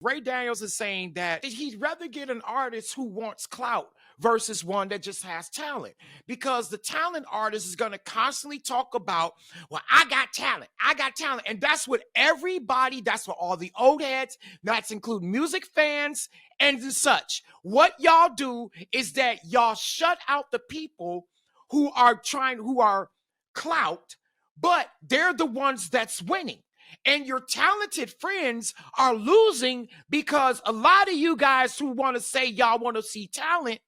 Ray Daniels is saying that he'd rather get an artist who wants clout versus one that just has talent, because the talent artist is going to constantly talk about, well, I got talent, and that's what everybody, that's what all the old heads, that's including music fans and such, what y'all do is that y'all shut out the people who are clout, but they're the ones that's winning. And your talented friends are losing because a lot of you guys who want to say y'all want to see talent,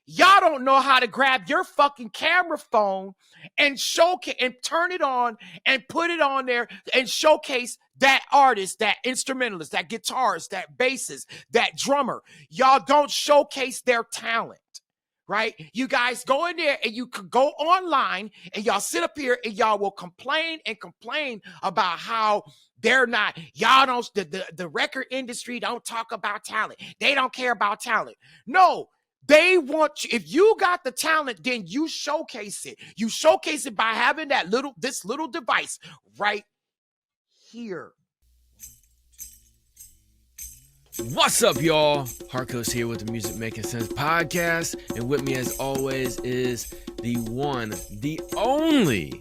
y'all don't know how to grab your fucking camera phone and showcase and turn it on and put it on there and showcase that artist, that instrumentalist, that guitarist, that bassist, that drummer. Y'all don't showcase their talent. Right? You guys go in there and you could go online and y'all sit up here and y'all will complain about how they're not, y'all don't, the record industry don't talk about talent. They don't care about talent. No, they want you. If you got the talent, then you showcase it. You showcase it by having this little device right here. What's up, y'all? Harco's here with the Music Making Sense podcast, and with me as always is the one, the only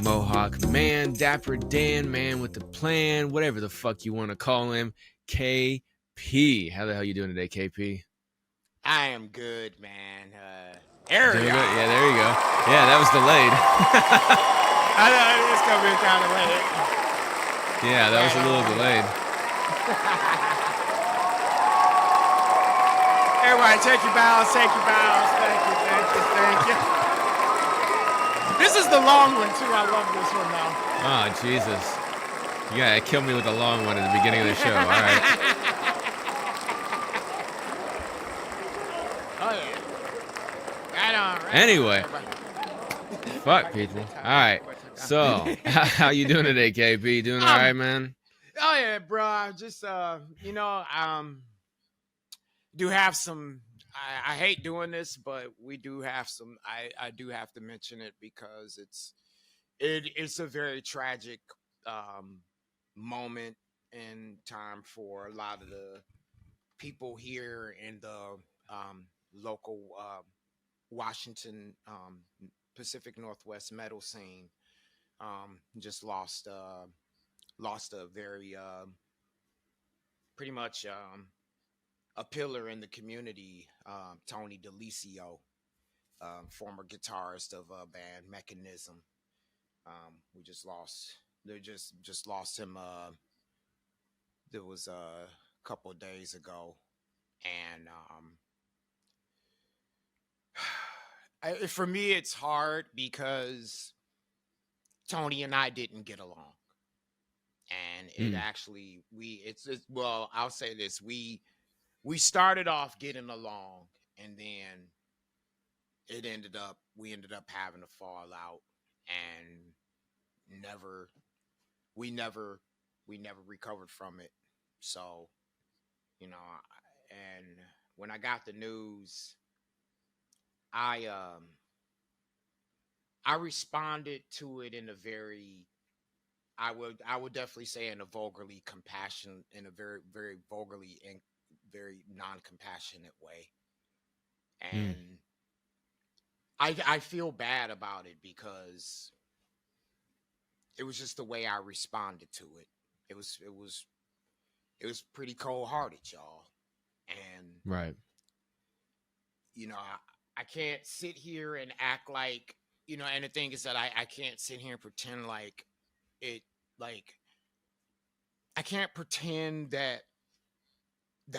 Mohawk man, Dapper Dan, man with the plan, whatever the fuck you want to call him, KP. How the hell you doing today, KP? I am good, man. There you go. Yeah, there you go. Yeah, that was delayed. I know it's gonna be kind of late. Yeah, that was a little delayed. Everybody, take your bows. Thank you. This is the long one, too. I love this one, now. Oh, Jesus. You gotta kill me with the long one at the beginning of the show. All right. Oh, yeah. Right on. Anyway. Fuck, people. All right. So, how you doing today, KP? Doing all right, man? Oh, yeah, bro. Just, do have some, I hate doing this, but we do have some, I do have to mention it because it's a very tragic moment in time for a lot of the people here in the local Washington Pacific Northwest metal scene. Just lost a very pretty much a pillar in the community, Tony DeLisio, former guitarist of band Mechanism. We just lost him. There was a couple of days ago, and for me, it's hard because Tony and I didn't get along, and it actually well, I'll say this: we started off getting along, and then we ended up having a fallout, and we never recovered from it. So, and when I got the news, I responded to it in a very, I would definitely say in a vulgarly compassionate, in a very, very vulgarly and very non-compassionate way. And I feel bad about it because it was just the way I responded to it. It was pretty cold-hearted, y'all. And right. I can't sit here and act like, and the thing is that I can't sit here and pretend like it, like, I can't pretend that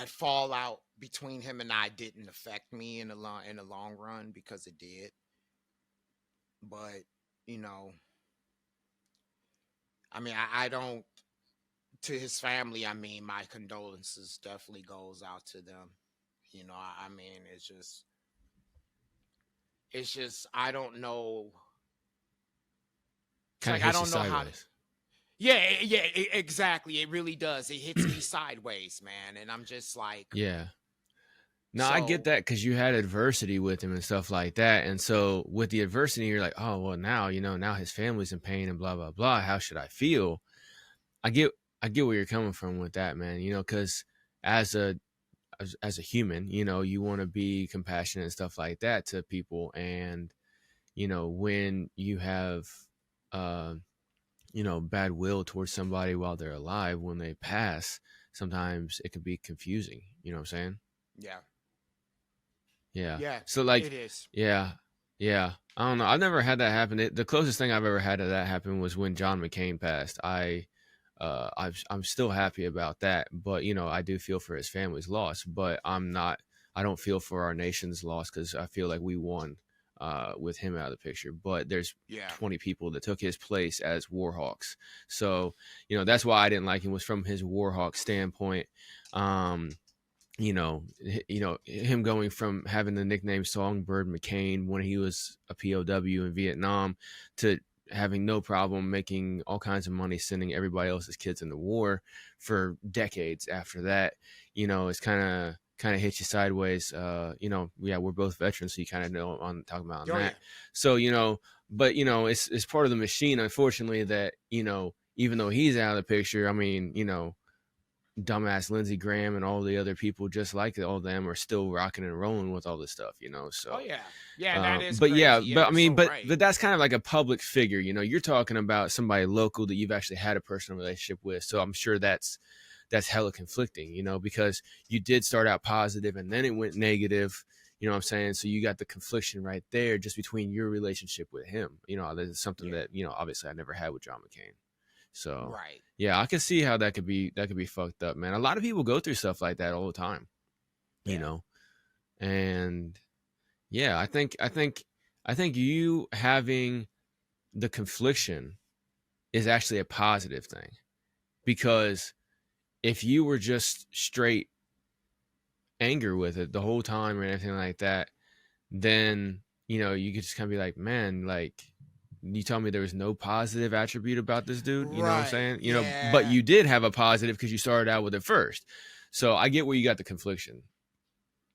fallout between him and I didn't affect me in the long run, because it did. But, I mean, I don't, to his family, I mean, my condolences definitely goes out to them. I mean, it's just, I don't know. Kind of I don't know sideways. how to. Yeah, exactly. It really does. It hits me sideways, man. And I'm just like, yeah. No, I get that because you had adversity with him and stuff like that. And so with the adversity, you're like, oh, well, now, now his family's in pain and blah, blah, blah. How should I feel? I get where you're coming from with that, man, because as a human, you want to be compassionate and stuff like that to people. And, when you have, bad will towards somebody while they're alive, when they pass, sometimes it can be confusing. You know what I'm saying? Yeah. Yeah. Yeah, So like, it is. yeah, yeah. I don't know. I've never had that happen. The closest thing I've ever had to that happen was when John McCain passed. I'm still happy about that, but I do feel for his family's loss, but I don't feel for our nation's loss, because I feel like we won with him out of the picture. But there's Yeah. 20 people that took his place as war hawks. So, that's why I didn't like him, was from his war hawk standpoint. Him going from having the nickname Songbird McCain when he was a POW in Vietnam to having no problem making all kinds of money sending everybody else's kids into war for decades after that. It's kind of hits you sideways. Yeah, we're both veterans, so you kind of know what I'm talking about on that. Yeah. So, but it's part of the machine, unfortunately, that, even though he's out of the picture, I mean, dumbass Lindsey Graham and all the other people just like all of them are still rocking and rolling with all this stuff, So, Oh yeah, yeah, that is. but crazy. yeah, Yeah, but I mean, so but that's kind of like a public figure, you're talking about somebody local that you've actually had a personal relationship with. So I'm sure that's hella conflicting, because you did start out positive and then it went negative. You know what I'm saying? So you got the confliction right there just between your relationship with him. There's something that, obviously I never had with John McCain. So right. Yeah, I can see how that could be fucked up, man. A lot of people go through stuff like that all the time, and yeah, I think you having the confliction is actually a positive thing, because if you were just straight anger with it the whole time or anything like that, then you could just kind of be like, man, like, you tell me there was no positive attribute about this dude, you know what I'm saying? Yeah. But you did have a positive because you started out with it first. So I get where you got the confliction.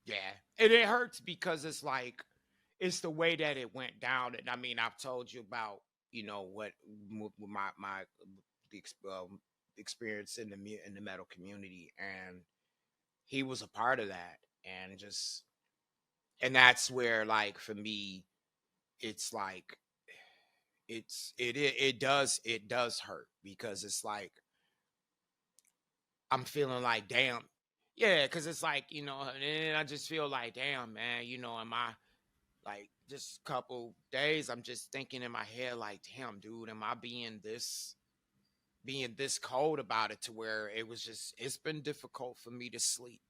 Yeah. And it hurts because it's like, it's the way that it went down. And I mean, I've told you about, what my experience in the metal community, and he was a part of that. And that's where, like, for me, it's like, it does hurt, because it's like, I'm feeling like, damn. Yeah, because it's like, and I just feel like, damn, man, am I, like, just a couple days, I'm just thinking in my head, like, damn, dude, am I being this cold about it, to where it's been difficult for me to sleep.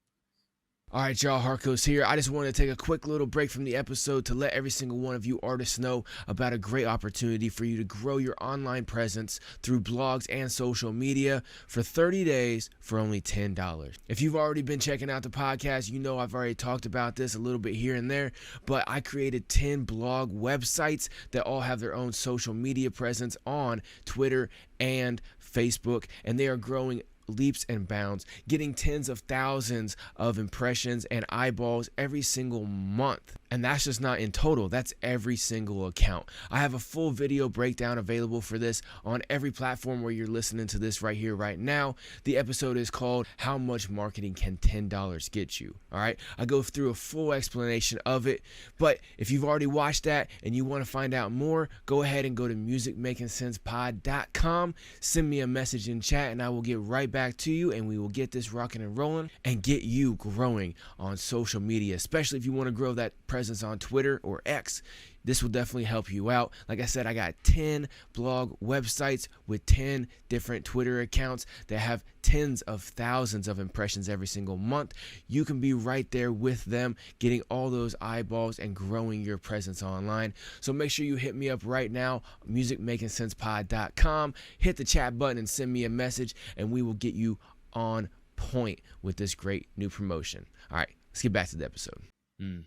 All right, y'all, Harco's here. I just wanted to take a quick little break from the episode to let every single one of you artists know about a great opportunity for you to grow your online presence through blogs and social media for 30 days for only $10. If you've already been checking out the podcast, I've already talked about this a little bit here and there, but I created 10 blog websites that all have their own social media presence on Twitter and Facebook, and they are growing leaps and bounds, getting tens of thousands of impressions and eyeballs every single month. And that's just not in total, that's every single account. I have a full video breakdown available for this on every platform where you're listening to this right here, right now. The episode is called How Much Marketing Can $10 Get You? All right, I go through a full explanation of it, but if you've already watched that and you want to find out more, go ahead and go to musicmakingsensepod.com, send me a message in chat, and I will get right back to you, and we will get this rocking and rolling and get you growing on social media, especially if you want to grow that presence on Twitter or X. This will definitely help you out. Like I said, I got 10 blog websites with 10 different Twitter accounts that have tens of thousands of impressions every single month. You can be right there with them, getting all those eyeballs and growing your presence online. So make sure you hit me up right now, musicmakingsensepod.com. Hit the chat button and send me a message, and we will get you on point with this great new promotion. All right, let's get back to the episode. And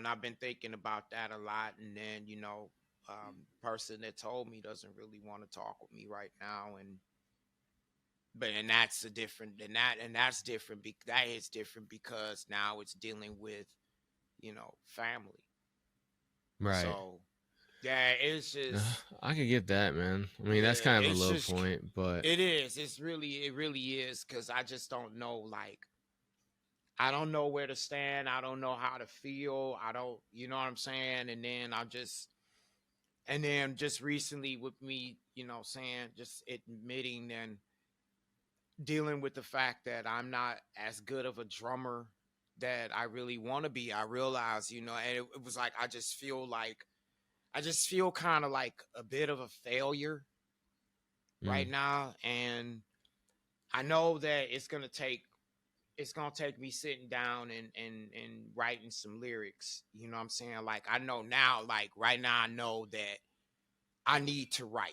I've been thinking about that a lot. And then, person that told me doesn't really want to talk with me right now. And that's different. That is different because now it's dealing with, family. Right. So Yeah, it's just I could get that, man. I mean, that's yeah, kind of a it's low just point, but it is. It really is because I just don't know. Like, I don't know where to stand. I don't know how to feel. I don't, you know what I'm saying? And then just recently with me, saying, just admitting and dealing with the fact that I'm not as good of a drummer that I really want to be. I realized, and it was like, I just feel kind of like a bit of a failure right mm, now. And I know that it's gonna take me sitting down and writing some lyrics. You know what I'm saying? Like I know now, like right now, I know that I need to write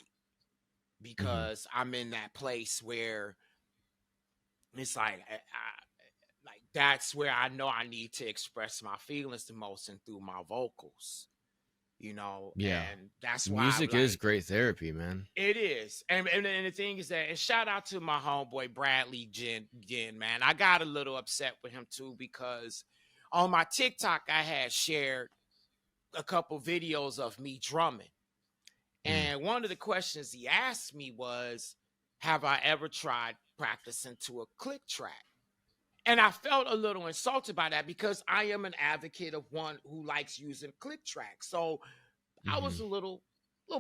mhm. because I'm in that place where it's like like that's where I know I need to express my feelings the most and through my vocals. Yeah. And that's why I'm Music is like great therapy, man. it is. And the thing is that, and shout out to my homeboy Bradley Jen, man. I got a little upset with him too because on my TikTok I had shared a couple videos of me drumming. Mm, And one of the questions he asked me was, have I ever tried practicing to a click track? And I felt a little insulted by that because I am an advocate of one who likes using click tracks. So I was mhm. a little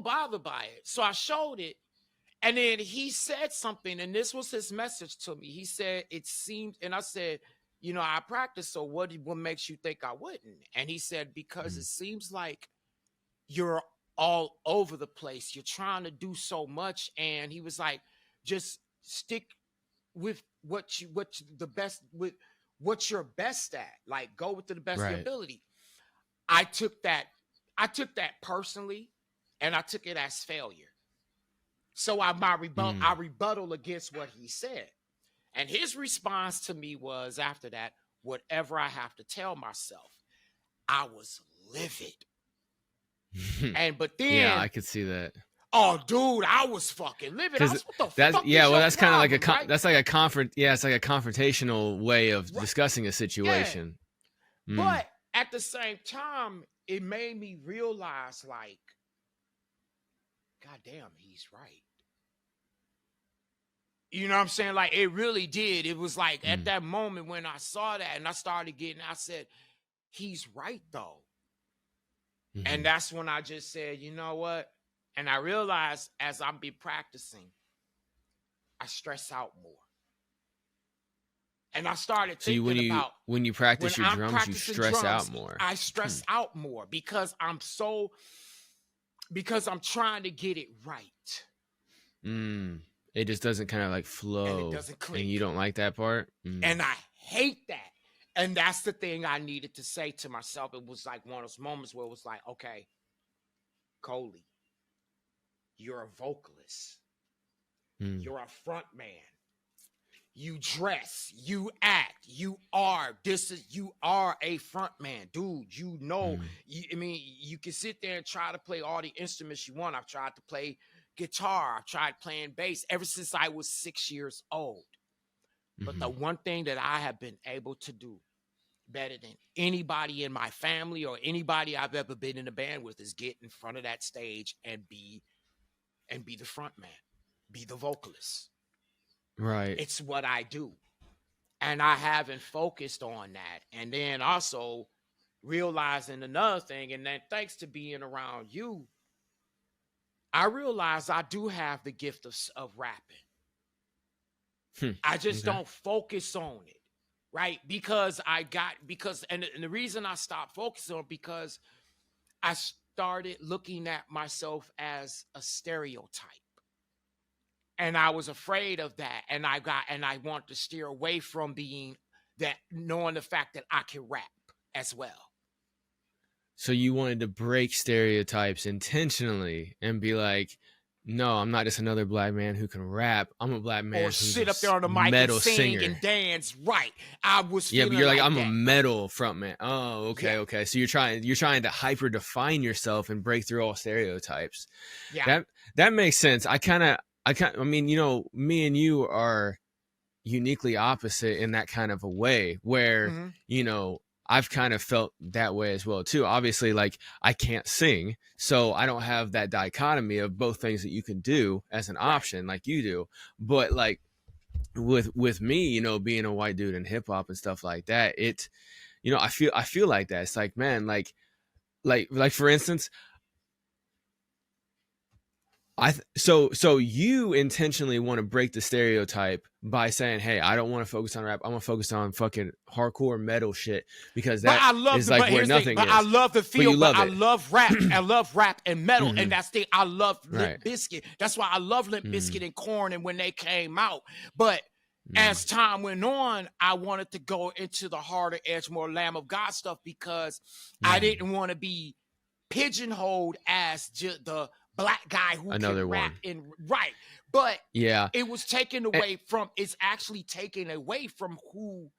bothered by it. So I showed it. And then he said something, and this was his message to me. He said, it seemed, and I said, I practice, so what makes you think I wouldn't? And he said, because Mm. it seems like you're all over the place. You're trying to do so much. And he was like, just stick with the best, with what you're best at. Like go with the best of your Right. ability. I took that, I took that personally, and I took it as failure. So I Mm. rebuttal against what he said. And his response to me was after that, whatever I have to tell myself. I was livid. And but Yeah, I then, could see that. oh dude, I was fucking livid. I Because was, what the that's fuck yeah, is well, your that's kind of like problem, right? that's like a yeah, it's like a confrontational way of Right. discussing a Yeah. situation. Mm, But at the same time, it made me realize like, God damn, he's right. You know what I'm saying? Like it really did. It was like at mm, that moment when I saw that and I started getting, I said, he's right though. And mhm. that's when I just said, you know what? And I realized as I'm be practicing, I stress out more. And I started So you thinking about when you when practice your I'm drums, you practicing stress out drums, more. I Hmm. stress out more because I'm trying to get it right. Mm. It just doesn't kind of like And it flow, doesn't and you click. don't like that part. Mm. And I hate that. And that's the thing I needed to say to myself. It was like one of those moments where it was like, okay, Coley, you're a vocalist. Mm. You're a front man. You dress, you act, you are a front man, dude. Mm. I mean, you can sit there and try to play all the instruments you want. I've tried to play guitar, I've tried playing bass ever since I was 6 years old. But the Mhm. one thing that I have been able to do better than anybody in my family or anybody I've ever been in a band with is get in front of that stage and be the front man, be the vocalist. Right. It's what I do. And I haven't focused on that. And then also realizing another thing, and then thanks to being around you, I realized I do have the gift of rapping. Hmm. I just Okay. don't focus on it, right? And the reason I stopped focusing on it because I started looking at myself as a stereotype. And I was afraid of that. And I want to steer away from being that, knowing the fact that I can rap as well. So you wanted to break stereotypes intentionally and be like, no, I'm not just another black man who can rap. I'm a black man Or who's sit a up there on the mic and metal sing singer. and dance. Right. I was Yeah, but feeling you're like, like I'm a that. metal frontman. Oh, okay, Yeah. okay. So you're trying to hyper define yourself and break through all stereotypes. Yeah. That makes sense. I mean, me and you are uniquely opposite in that kind of a way where, Mm-hmm. I've kind of felt that way as well too. Obviously, like I can't sing, so I don't have that dichotomy of both things that you can do as an option like you do. But like with me, you know, being a white dude in hip hop and stuff like that, it, you know, I feel like that. It's like, man, like for instance, so you intentionally want to break the stereotype by saying, hey, I don't want to focus on rap. I want to focus on fucking hardcore metal shit because that is like where nothing is. But I love the feel. But I it. love rap. I love rap and metal, and that's the I love Right. Limp Bizkit. That's why I love Limp Bizkit and Korn, and when they came out. But as time went on, I wanted to go into the harder edge, more Lamb of God stuff because I didn't want to be pigeonholed as the black guy who Another can rap one. right. But yeah, it was taken away from. It's actually taken away from who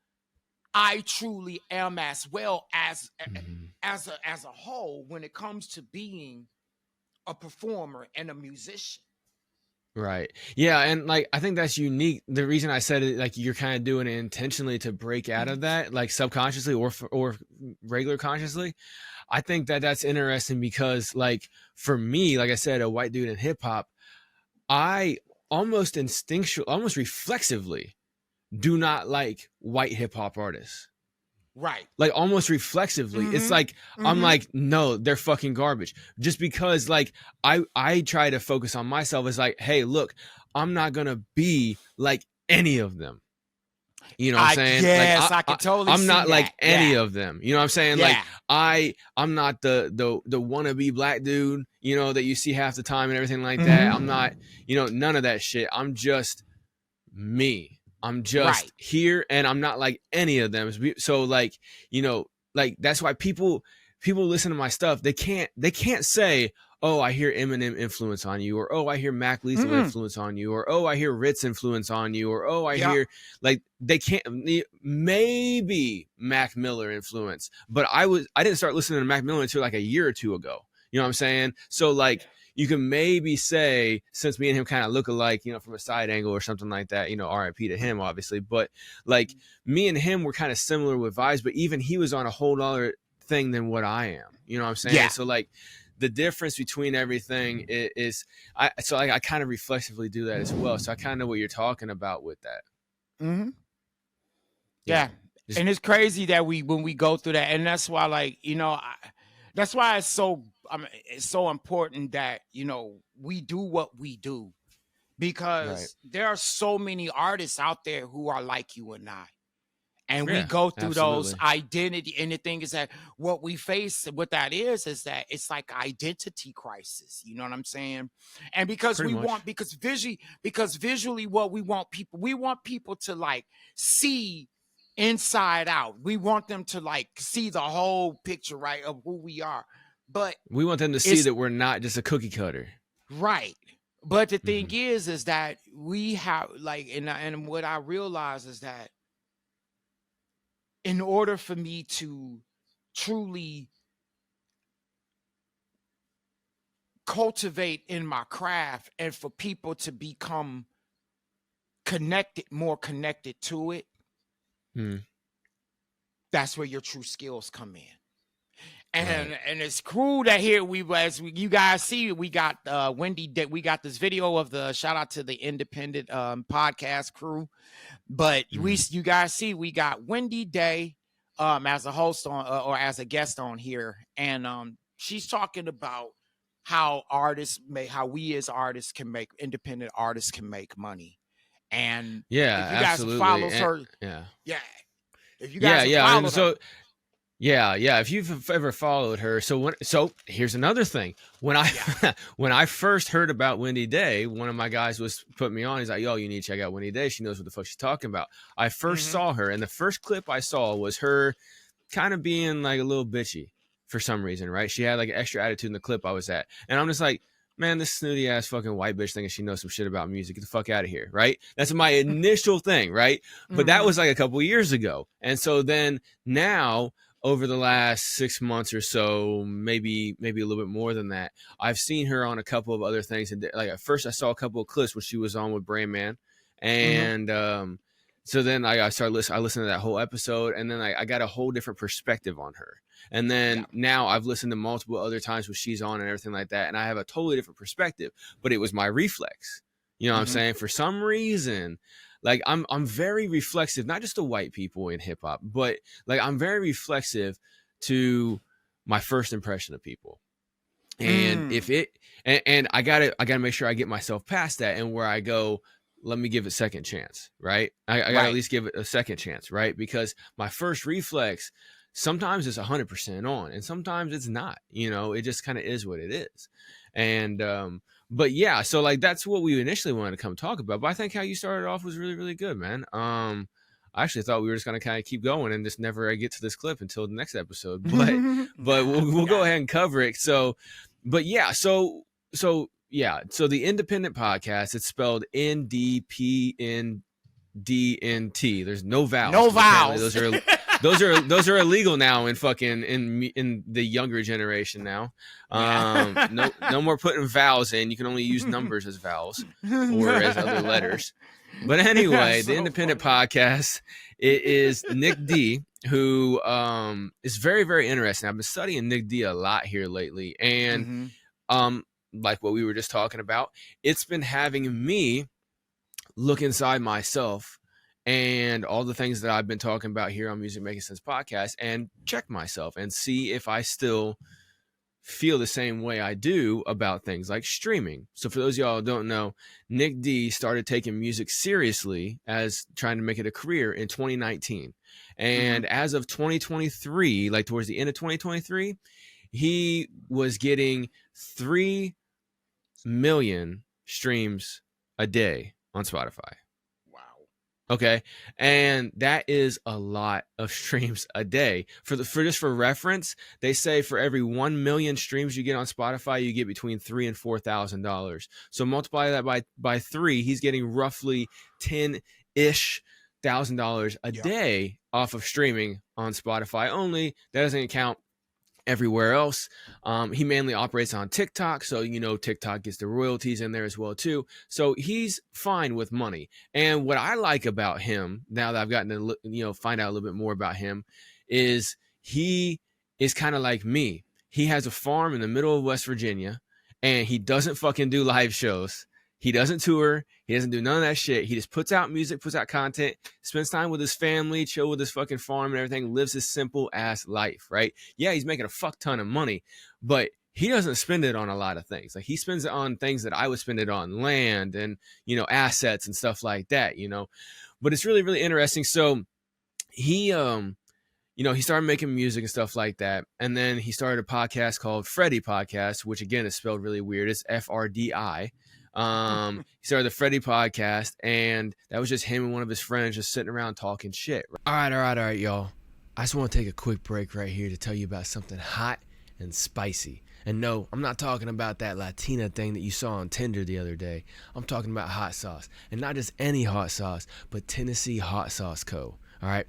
I truly am as well as a whole when it comes to being a performer and a musician. Right. Yeah, and like I think that's unique. The reason I said it, like you're kind of doing it intentionally to break out of that, like subconsciously or regular consciously. I think that that's interesting because, like, for me, like I said, a white dude in hip hop, I almost instinctually, almost reflexively, do not like white hip hop artists. Right. Like almost reflexively. It's like, I'm like, no, they're fucking garbage. Just because like I try to focus on myself as like, hey, look, I'm not going to be like any of them. You know what I'm saying? Yes, like, I can totally I'm see not that. like any of them. You know what I'm saying? Yeah. Like I'm not the wannabe black dude, you know, that you see half the time and everything like that. I'm not, you know, none of that shit. I'm just me. I'm just here, and I'm not like any of them. So like, you know, like that's why people listen to my stuff. They can't say, oh, I hear Eminem influence on you, or oh, I hear Mac Lethal influence on you, or oh, I hear Ritz influence on you, or oh, I hear, like, they can't. Maybe Mac Miller influence, but I didn't start listening to Mac Miller until like a year or two ago. You know what I'm saying? So like, you can maybe say, since me and him kind of look alike, you know, from a side angle or something like that, you know, RIP to him, obviously. But like me and him were kind of similar with vibes, but even he was on a whole other thing than what I am. You know what I'm saying? Yeah. So like the difference between everything is I kind of reflexively do that as well. So I kind of know what you're talking about with that. Yeah. And it's crazy that when we go through that, and that's why, like, you know, that's why it's so important that, you know, we do what we do, because there are so many artists out there who are like you and I. And we go through those identity. And the thing is that what we face, what that is that it's like identity crisis. You know what I'm saying? And because because visually what we want people to like see inside out. We want them to like see the whole picture, right, of who we are. But we want them to see that we're not just a cookie cutter. Right. But the thing is that we have like, and what I realize is that in order for me to truly cultivate in my craft and for people to become more connected to it, that's where your true skills come in. And it's cool that here you guys see, we got Wendy, we got this video of the shout out to the independent podcast crew, but you guys see we got Wendy Day as a host on or as a guest on here, and she's talking about how we as artists can make independent artists can make money. And if you guys follow her, if you guys follow her. Yeah. If you've ever followed her, so here's another thing. When I first heard about Wendy Day, one of my guys was putting me on. He's like, "Yo, you need to check out Wendy Day. She knows what the fuck she's talking about." I first saw her, and the first clip I saw was her kind of being like a little bitchy for some reason, right? She had like an extra attitude in the clip I was at, and I'm just like, man, this snooty ass fucking white bitch thinking she knows some shit about music. Get the fuck out of here, right? That's my initial thing, right? But that was like a couple years ago, and so then now, over the last 6 months or so, maybe a little bit more than that, I've seen her on a couple of other things. And like at first, I saw a couple of clips when she was on with Brain Man, and So then I started listening. I listened to that whole episode, and then I got a whole different perspective on her. And then now I've listened to multiple other times when she's on and everything like that, and I have a totally different perspective. But it was my reflex. You know what I'm saying? For some reason, like I'm very reflexive, not just to white people in hip hop, but like I'm very reflexive to my first impression of people. And if it and I gotta make sure I get myself past that, and where I go, let me give it a second chance, right? I gotta at least give it a second chance, right? Because my first reflex, sometimes it's 100% on, and sometimes it's not. You know, it just kind of is what it is. And but yeah, so like that's what we initially wanted to come talk about. But I think how you started off was really, really good, man. I actually thought we were just gonna kind of keep going and just never get to this clip until the next episode. But we'll go ahead and cover it. So, but yeah, so the independent podcast, it's spelled NDPNDNT. There's no vowels. No vowels. Those are illegal now in fucking in the younger generation now. No more putting vowels in. You can only use numbers as vowels or as other letters. But anyway, the independent podcast, it is Nick D, who is very, very interesting. I've been studying Nick D a lot here lately, and like what we were just talking about, it's been having me look inside myself and all the things that I've been talking about here on Music Making Sense podcast, and check myself and see if I still feel the same way I do about things like streaming. So for those of y'all who don't know, Nick D started taking music seriously as trying to make it a career in 2019. And as of 2023, like towards the end of 2023, he was getting 3 million streams a day on Spotify. Wow. Okay. And that is a lot of streams a day. For reference, they say for every 1 million streams you get on Spotify, you get between $3,000 and $4,000. So multiply that by 3, he's getting roughly $10-ish thousand a day off of streaming on Spotify only. That doesn't count everywhere else. He mainly operates on TikTok, so you know TikTok gets the royalties in there as well too. So he's fine with money. And what I like about him, now that I've gotten to find out a little bit more about him, is he is kind of like me. He has a farm in the middle of West Virginia, and he doesn't fucking do live shows. He doesn't tour. He doesn't do none of that shit. He just puts out music, puts out content, spends time with his family, chill with his fucking farm and everything, lives his simple ass life, right? Yeah, he's making a fuck ton of money, but he doesn't spend it on a lot of things. Like he spends it on things that I would spend it on, land and, assets and stuff like that, But it's really, really interesting. So he he started making music and stuff like that. And then he started a podcast called Freddie Podcast, which again is spelled really weird. It's FRDI. He started the Freddie podcast, and that was just him and one of his friends just sitting around talking shit. All right, y'all. I just want to take a quick break right here to tell you about something hot and spicy. And no, I'm not talking about that Latina thing that you saw on Tinder the other day. I'm talking about hot sauce, and not just any hot sauce, but Tennessee Hot Sauce Co. All right.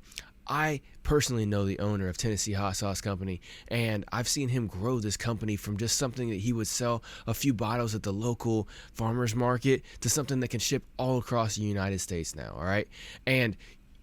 I personally know the owner of Tennessee Hot Sauce Company, and I've seen him grow this company from just something that he would sell a few bottles at the local farmer's market to something that can ship all across the United States now, all right? And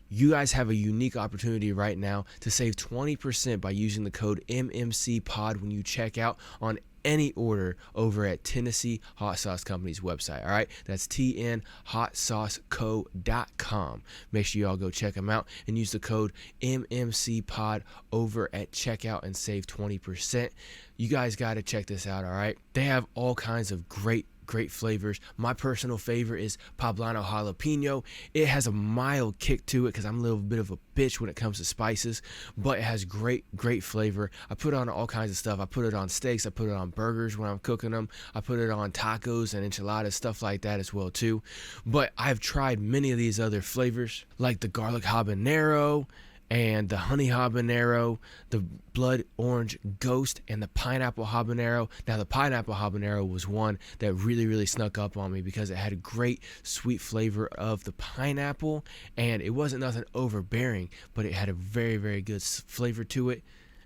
you guys have a unique opportunity right now to save 20% by using the code MMCPOD when you check out on any order over at Tennessee Hot Sauce Company's website. All right, that's tnhotsauceco.com. Make sure y'all go check them out and use the code MMCPOD over at checkout and save 20%. You guys got to check this out. All right, they have all kinds of great flavors. My personal favorite is poblano jalapeno. It has a mild kick to it because I'm a little bit of a bitch when it comes to spices, but it has great flavor. I put it on all kinds of stuff. I put it on steaks. I put it on burgers when I'm cooking them. I put it on tacos and enchiladas, stuff like that as well too. But I've tried many of these other flavors like the garlic habanero and the honey habanero, the blood orange ghost, and the pineapple habanero. Now, the pineapple habanero was one that really snuck up on me because it had a great sweet flavor of the pineapple, and it wasn't nothing overbearing, but it had a very good flavor to it.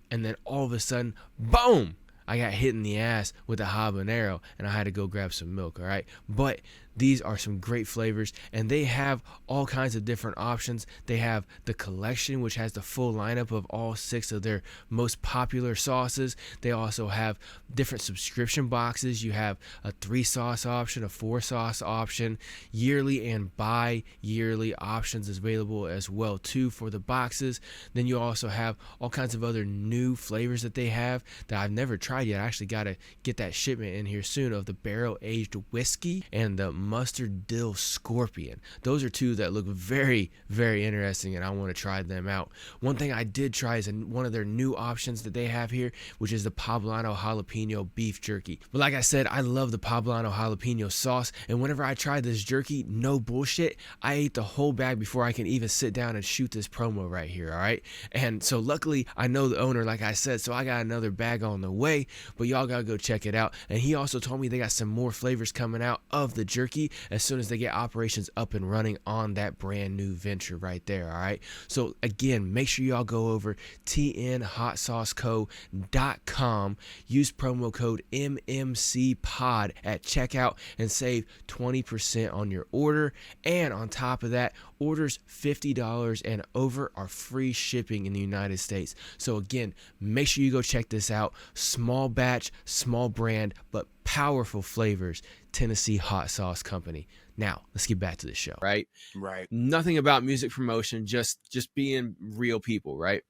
And then all of a sudden, boom! I got hit in the ass with the habanero, and I had to go grab some milk, all right? But these are some great flavors, and they have all kinds of different options. They have the collection, which has the full lineup of all 6 of their most popular sauces. They also have different subscription boxes. You have a 3-sauce option, a 4-sauce option, yearly and bi-yearly options available as well too for the boxes. Then you also have all kinds of other new flavors that they have that I've never tried yet. I actually got to get that shipment in here soon, of the barrel aged whiskey and the mustard dill scorpion. Those are 2 that look very, very interesting, and I want to try them out. One thing I did try is one of their new options that they have here, which is the poblano jalapeno beef jerky. But like I said, I love the poblano jalapeno sauce, and whenever I tried this jerky, no bullshit, I ate the whole bag before I can even sit down and shoot this promo right here, all right? And so luckily, I know the owner, like I said, so I got another bag on the way, but y'all gotta go check it out. And he also told me they got some more flavors coming out of the jerky as soon as they get operations up and running on that brand new venture right there, all right? So again, make sure y'all go over tnhotsauceco.com, use promo code MMCPOD at checkout, and save 20% on your order. And on top of that, orders $50 and over are free shipping in the United States. So again, make sure you go check this out. Small batch, small brand, but powerful flavors. Tennessee Hot Sauce Company. Now, let's get back to the show, right? Right. Nothing about music promotion, just being real people, right?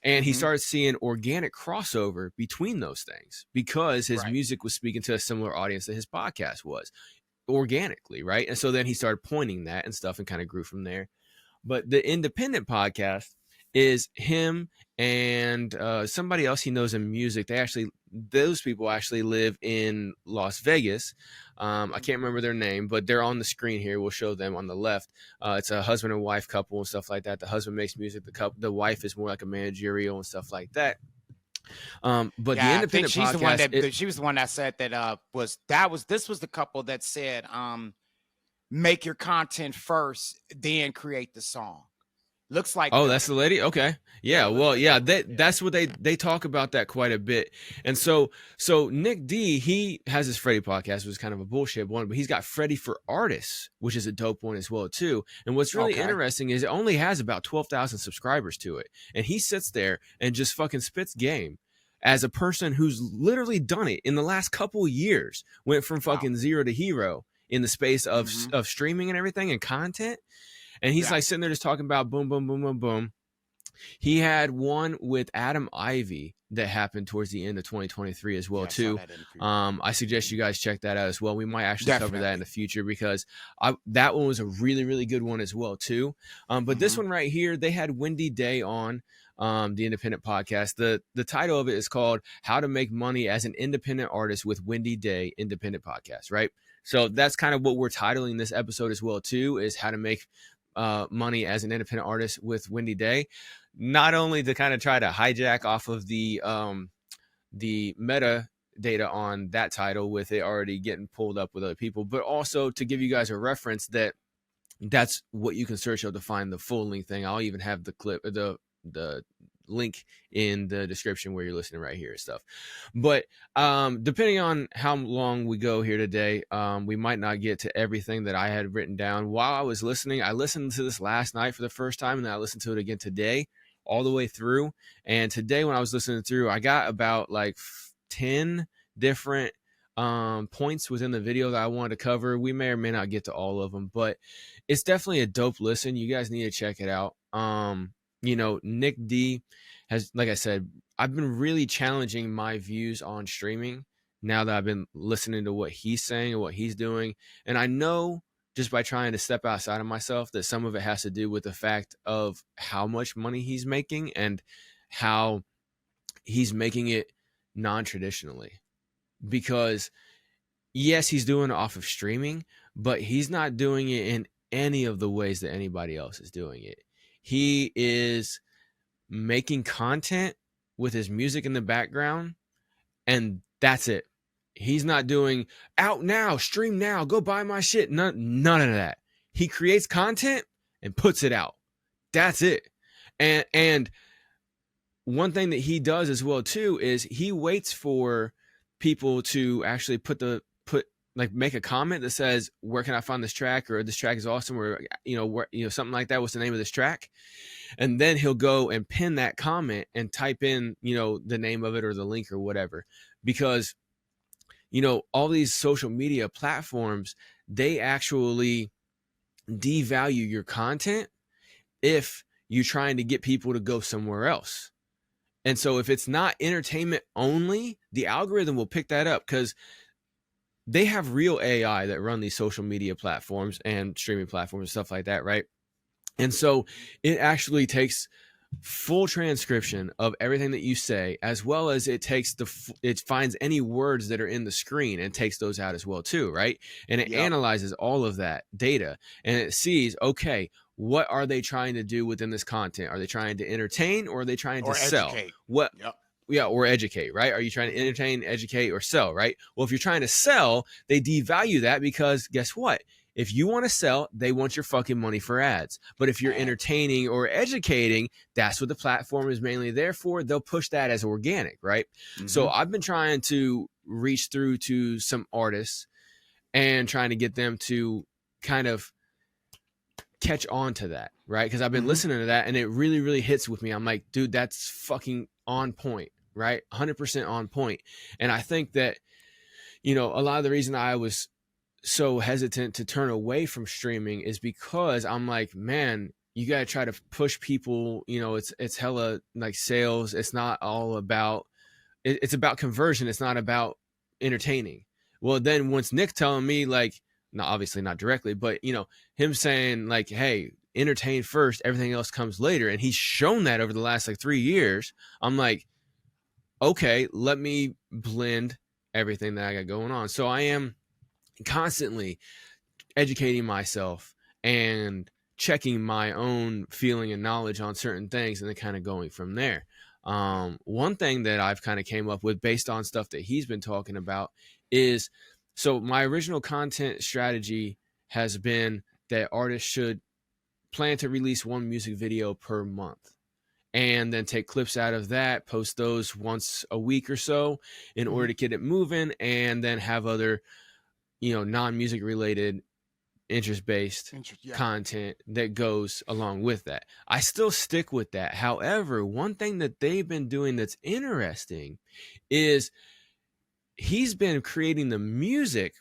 And he started seeing organic crossover between those things because his music was speaking to a similar audience that his podcast was, organically, right? And so then he started pointing that and stuff and kind of grew from there. But the independent podcast is him and somebody else he knows in music. Those people actually live in Las Vegas. I can't remember their name, but they're on the screen here. We'll show them on the left. It's a husband and wife couple and stuff like that. The husband makes music. The wife is more like a managerial and stuff like that. But the independent she's podcast, the one she was the one that said that this was the couple that said make your content first, then create the song. Looks like that's the lady. Okay, yeah. Well, yeah. That's what they talk about that quite a bit. And so Nick D, he has his Freddie podcast, which is kind of a bullshit one, but he's got Freddie for Artists, which is a dope one as well too. And what's really interesting is it only has about 12,000 subscribers to it, and he sits there and just fucking spits game as a person who's literally done it in the last couple of years. Went from fucking zero to hero in the space of streaming and everything and content. And he's like sitting there just talking about boom, boom, boom, boom, boom. He had one with Adam Ivy that happened towards the end of 2023 as well too. I suggest you guys check that out as well. We might actually cover that in the future because that one was a really, really good one as well too. But this one right here, they had Wendy Day on the independent podcast. The title of it is called How to Make Money as an Independent Artist with Wendy Day Independent Podcast, right? So that's kind of what we're titling this episode as well too, is how to make money as an independent artist with Wendy Day. Not only to kind of try to hijack off of the meta data on that title with it already getting pulled up with other people, but also to give you guys a reference that's what you can search up to find the full length thing. I'll even have the clip, the link in the description where you're listening right here and stuff. But depending on how long we go here today, we might not get to everything that I had written down while I was listening. I listened to this last night for the first time, and then I listened to it again today all the way through. And today when I was listening through, I got about like 10 different points within the video that I wanted to cover. We may or may not get to all of them, but it's definitely a dope listen. You guys need to check it out. Nick D has, like I said, I've been really challenging my views on streaming now that I've been listening to what he's saying and what he's doing. And I know just by trying to step outside of myself that some of it has to do with the fact of how much money he's making and how he's making it non-traditionally. Because yes, he's doing it off of streaming, but he's not doing it in any of the ways that anybody else is doing it. He is making content with his music in the background, and that's it. He's not doing out now, stream now, go buy my shit. None of that. He creates content and puts it out. That's it. And one thing that he does as well too is he waits for people to actually put like make a comment that says, where can I find this track, or this track is awesome, or where, something like that, what's the name of this track, and then he'll go and pin that comment and type in the name of it or the link or whatever. Because all these social media platforms, they actually devalue your content if you're trying to get people to go somewhere else. And so if it's not entertainment only, the algorithm will pick that up, because they have real AI that run these social media platforms and streaming platforms and stuff like that, right? And so it actually takes full transcription of everything that you say, as well as it finds any words that are in the screen and takes those out as well too, right? And it analyzes all of that data, and it sees, okay, what are they trying to do within this content? Are they trying to entertain, or are they trying to sell? Educate. Or educate, right? Are you trying to entertain, educate, or sell, right? Well, if you're trying to sell, they devalue that, because guess what? If you want to sell, they want your fucking money for ads. But if you're entertaining or educating, that's what the platform is mainly there for. They'll push that as organic, right? Mm-hmm. So I've been trying to reach through to some artists and trying to get them to kind of catch on to that, right? Because I've been listening to that, and it really, really hits with me. I'm like, dude, that's fucking on point, right? 100% on point. And I think that, a lot of the reason I was so hesitant to turn away from streaming is because I'm like, man, you got to try to push people, it's hella like sales. It's not all about, it's about conversion. It's not about entertaining. Well, then once Nick telling me, like, no, obviously not directly, but him saying like, hey, entertain first, everything else comes later. And he's shown that over the last like 3 years. I'm like, okay, let me blend everything that I got going on. So I am constantly educating myself and checking my own feeling and knowledge on certain things, and then kind of going from there. One thing that I've kind of came up with based on stuff that he's been talking about is, so my original content strategy has been that artists should plan to release one music video per month, and then take clips out of that, post those once a week or so in order to get it moving, and then have other non-music related interest-based content that goes along with that. I still stick with that. However, one thing that they've been doing that's interesting is he's been creating the music,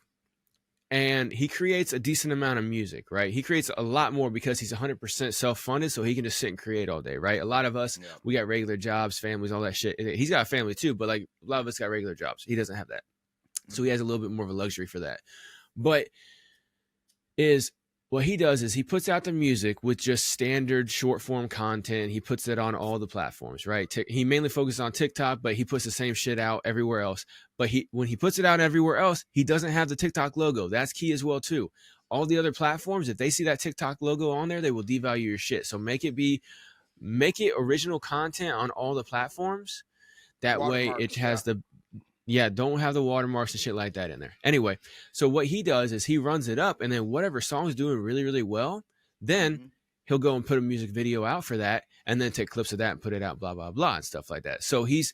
and he creates a decent amount of music, right? He creates a lot more because he's 100% self-funded, so he can just sit and create all day, right? A lot of us, we got regular jobs, families, all that shit. He's got a family too, but like a lot of us got regular jobs. He doesn't have that. So he has a little bit more of a luxury for that. But what he does is he puts out the music with just standard short form content. He puts it on all the platforms, right? He mainly focuses on TikTok, but he puts the same shit out everywhere else. But when he puts it out everywhere else, he doesn't have the TikTok logo. That's key as well too. All the other platforms, if they see that TikTok logo on there, they will devalue your shit. So make it original content on all the platforms. That way it has don't have the watermarks and shit like that in there. Anyway, so what he does is he runs it up, and then whatever song's doing really, really well, then he'll go and put a music video out for that, and then take clips of that and put it out, blah, blah, blah, and stuff like that. So he's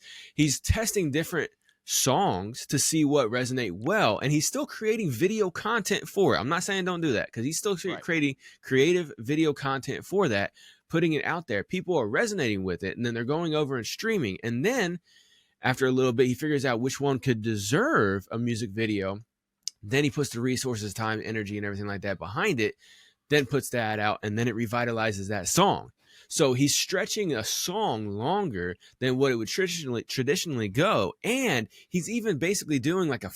testing different songs to see what resonate well, and he's still creating video content for it. I'm not saying don't do that, because he's still creating creative video content for that, putting it out there. People are resonating with it, and then they're going over and streaming, and then after a little bit, he figures out which one could deserve a music video. Then he puts the resources, time, energy, and everything like that behind it, then puts that out, and then it revitalizes that song. So he's stretching a song longer than what it would traditionally go. And he's even basically doing like a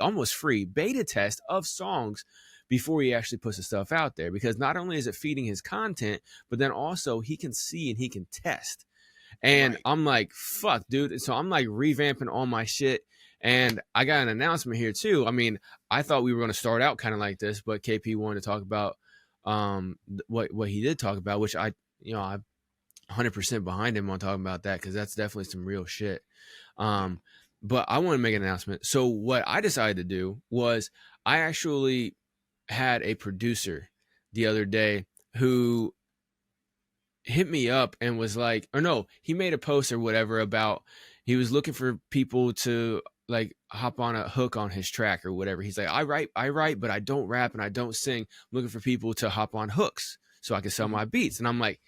almost free beta test of songs before he actually puts the stuff out there. Because not only is it feeding his content, but then also he can see and he can test. And I'm like, fuck, dude. So I'm like revamping all my shit. And I got an announcement here too. I mean, I thought we were going to start out kind of like this, but KP wanted to talk about what he did talk about, which I'm 100% behind him on talking about that, because that's definitely some real shit. But I want to make an announcement. So what I decided to do was I actually had a producer the other day who hit me up and was like, or no, he made a post or whatever about, he was looking for people to like hop on a hook on his track or whatever. He's like, I write, but I don't rap and I don't sing. I'm looking for people to hop on hooks so I can sell my beats. And I'm like,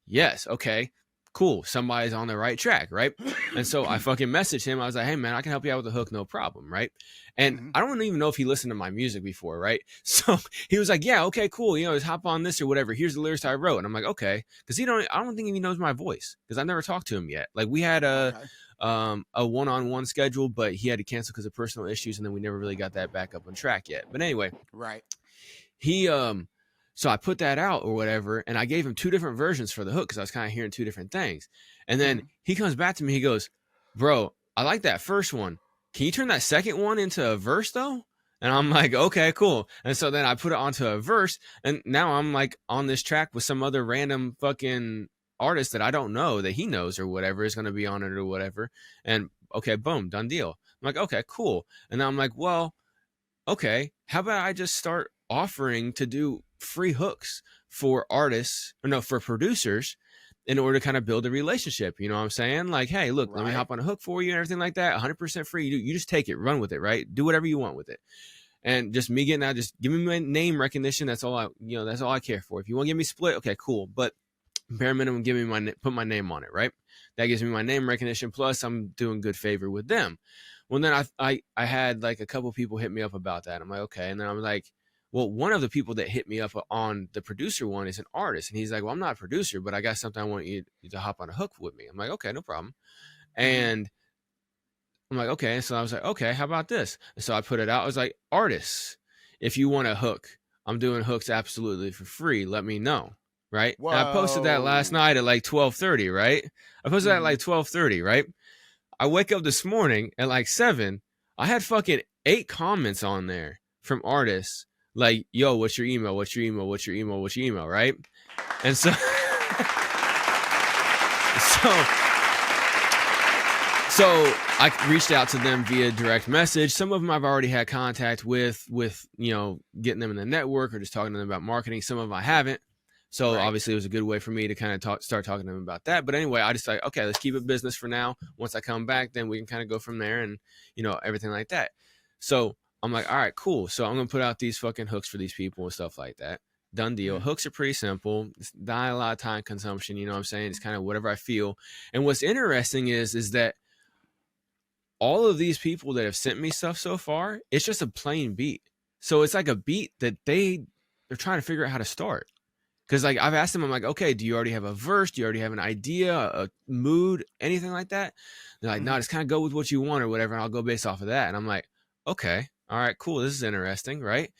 yes, okay, cool. Somebody's on the right track, right? And so I fucking messaged him. I was like, hey man, I can help you out with the hook, no problem, right? And I don't even know if he listened to my music before, right? So he was like, yeah, okay, cool. You know, just hop on this or whatever. Here's the lyrics I wrote. And I'm like, okay. Because I don't think he knows my voice because I've never talked to him yet. Like we had a one-on-one schedule, but he had to cancel because of personal issues. And then we never really got that back up on track yet. But anyway, right. He, so I put that out or whatever, and I gave him 2 different versions for the hook because I was kind of hearing 2 different things. And then he comes back to me, he goes, bro, I like that first one. Can you turn that second one into a verse though? And I'm like, okay, cool. And so then I put it onto a verse, and now I'm like on this track with some other random fucking artist that I don't know that he knows or whatever is going to be on it or whatever. And okay, boom, done deal. I'm like, okay, cool. And I'm like, well, okay, how about I just start offering to do free hooks for artists, or no, for producers, in order to kind of build a relationship. You know what I'm saying? Like, hey, look, let me hop on a hook for you and everything like that. 100% free. You just take it, run with it, right? Do whatever you want with it. And just me getting out, just give me my name recognition. That's all that's all I care for. If you want to give me split, okay, cool. But bare minimum, give me put my name on it, right? That gives me my name recognition. Plus I'm doing good favor with them. Well, then I had like a couple people hit me up about that. I'm like, okay. And then I'm like, well, one of the people that hit me up on the producer one is an artist. And he's like, well, I'm not a producer, but I got something I want you to hop on a hook with me. I'm like, okay, no problem. And I'm like, okay. And so I was like, okay, how about this? And so I put it out. I was like, artists, if you want a hook, I'm doing hooks absolutely for free. Let me know. Right. Whoa. And I posted that last night at like 12:30. Right. I posted that at like 12:30. Right. I wake up this morning at like 7. I had fucking 8 comments on there from artists. Like, yo, what's your email? What's your email? What's your email? What's your email? Right. And so, so I reached out to them via direct message. Some of them I've already had contact with, you know, getting them in the network or just talking to them about marketing. Some of them I haven't. So obviously it was a good way for me to kind of start talking to them about that. But anyway, I just like, okay, let's keep it business for now. Once I come back, then we can kind of go from there and, you know, everything like that. So I'm like, all right, cool. So I'm going to put out these fucking hooks for these people and stuff like that. Done deal. Hooks are pretty simple. It's not a lot of time consumption. You know what I'm saying? It's kind of whatever I feel. And what's interesting is that all of these people that have sent me stuff so far, it's just a plain beat. So it's like a beat that they're trying to figure out how to start. Because like I've asked them, I'm like, okay, do you already have a verse? Do you already have an idea, a mood, anything like that? They're like, no, just kind of go with what you want or whatever. And I'll go based off of that. And I'm like, okay, all right, cool. This is interesting, right?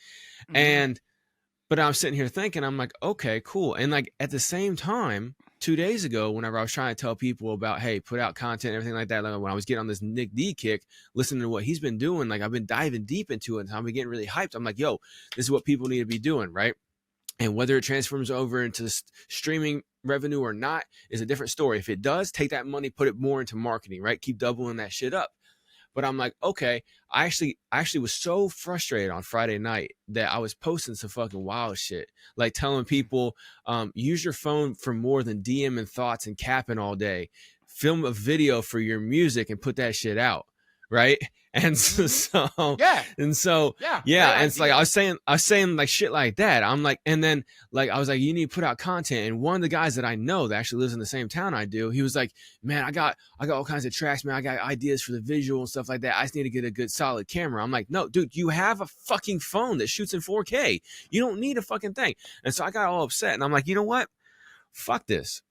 But I'm sitting here thinking, I'm like, okay, cool. And like at the same time, 2 days ago, whenever I was trying to tell people about, hey, put out content, everything like that, like when I was getting on this Nick D kick, listening to what he's been doing, like I've been diving deep into it and I've been getting really hyped. I'm like, yo, this is what people need to be doing, right? And whether it transforms over into streaming revenue or not is a different story. If it does, take that money, put it more into marketing, right? Keep doubling that shit up. But I'm like, okay, I actually was so frustrated on Friday night that I was posting some fucking wild shit, like telling people, use your phone for more than DMing thoughts and capping all day. Film a video for your music and put that shit out. Right. And so, And it's like, I was saying like shit like that. I'm like, and then like, I was like, you need to put out content. And one of the guys that I know that actually lives in the same town I do, he was like, man, I got all kinds of tracks, man. I got ideas for the visual and stuff like that. I just need to get a good solid camera. I'm like, no, dude, you have a fucking phone that shoots in 4K. You don't need a fucking thing. And so I got all upset and I'm like, you know what? Fuck this.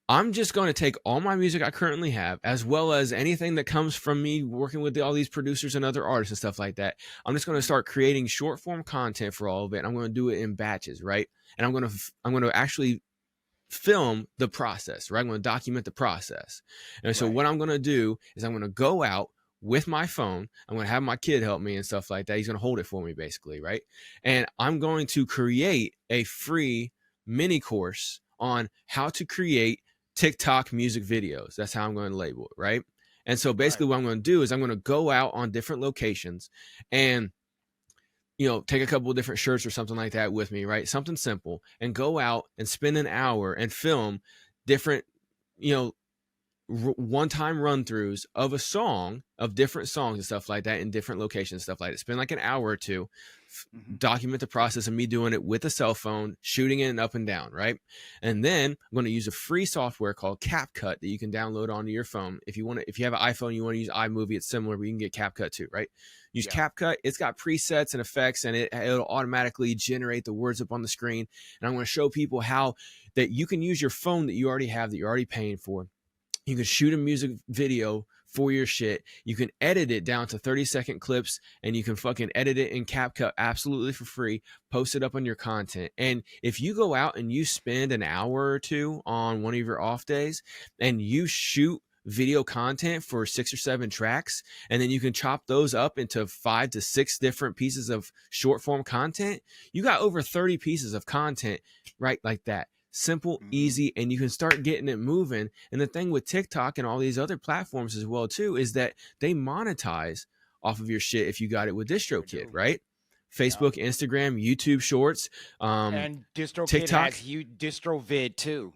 I'm just going to take all my music I currently have, as well as anything that comes from me working with all these producers and other artists and stuff like that. I'm just going to start creating short form content for all of it. And I'm going to do it in batches, right? And I'm going to actually film the process, right? I'm going to document the process. And so what I'm going to do is I'm going to go out with my phone. I'm going to have my kid help me and stuff like that. He's going to hold it for me basically, right? And I'm going to create a free mini course on how to create TikTok music videos. That's how I'm going to label it, right? And so basically what I'm going to do is I'm going to go out on different locations and, you know, take a couple of different shirts or something like that with me, right? Something simple, and go out and spend an hour and film different, you know, one-time run-throughs of a song, of different songs and stuff like that in different locations, stuff like that. Spend like an hour or two, document the process of me doing it with a cell phone, shooting it up and down, right? And then I'm going to use a free software called CapCut that you can download onto your phone. If you have an iPhone, you want to use iMovie, it's similar, but you can get CapCut too, right? Use CapCut. It's got presets and effects, and it'll automatically generate the words up on the screen. And I'm going to show people how that you can use your phone that you already have, that you're already paying for. You can shoot a music video for your shit. You can edit it down to 30-second clips, and you can fucking edit it in CapCut absolutely for free, post it up on your content. And if you go out and you spend an hour or two on one of your off days and you shoot video content for 6 or 7 tracks, and then you can chop those up into 5 to 6 different pieces of short form content, you got over 30 pieces of content right like that. Simple, easy, and you can start getting it moving. And the thing with TikTok and all these other platforms as well too is that they monetize off of your shit if you got it with DistroKid, right? Facebook, Instagram, YouTube Shorts, and DistroKid TikTok has DistroVid too.